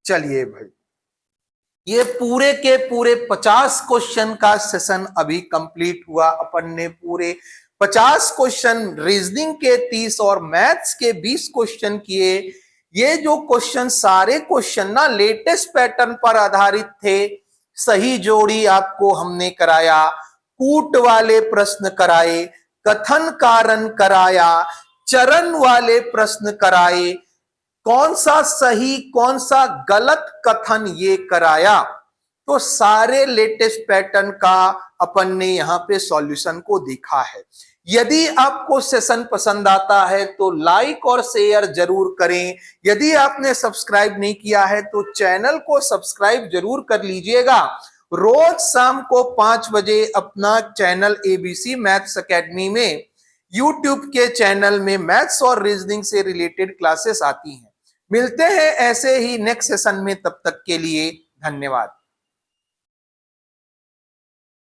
Speaker 1: चलिए भाई, ये पूरे के पूरे 50 क्वेश्चन का सेशन अभी कंप्लीट हुआ। अपन ने पूरे 50 क्वेश्चन, रीजनिंग के 30 और मैथ्स के 20 क्वेश्चन किए। ये जो क्वेश्चन, सारे क्वेश्चन ना लेटेस्ट पैटर्न पर आधारित थे। सही जोड़ी आपको हमने कराया, कूट वाले प्रश्न कराए, कथन कारण कराया, चरण वाले प्रश्न कराए, कौन सा सही कौन सा गलत कथन ये कराया। तो सारे लेटेस्ट पैटर्न का अपन ने यहां पे सॉल्यूशन को देखा है। यदि आपको सेशन पसंद आता है तो लाइक और शेयर जरूर करें। यदि आपने सब्सक्राइब नहीं किया है तो चैनल को सब्सक्राइब जरूर कर लीजिएगा। रोज शाम को 5 बजे अपना चैनल एबीसी मैथ्स एकेडमी में, यूट्यूब के चैनल में मैथ्स और रीजनिंग से रिलेटेड क्लासेस आती हैं। मिलते हैं ऐसे ही नेक्स्ट सेशन में, तब तक के लिए धन्यवाद।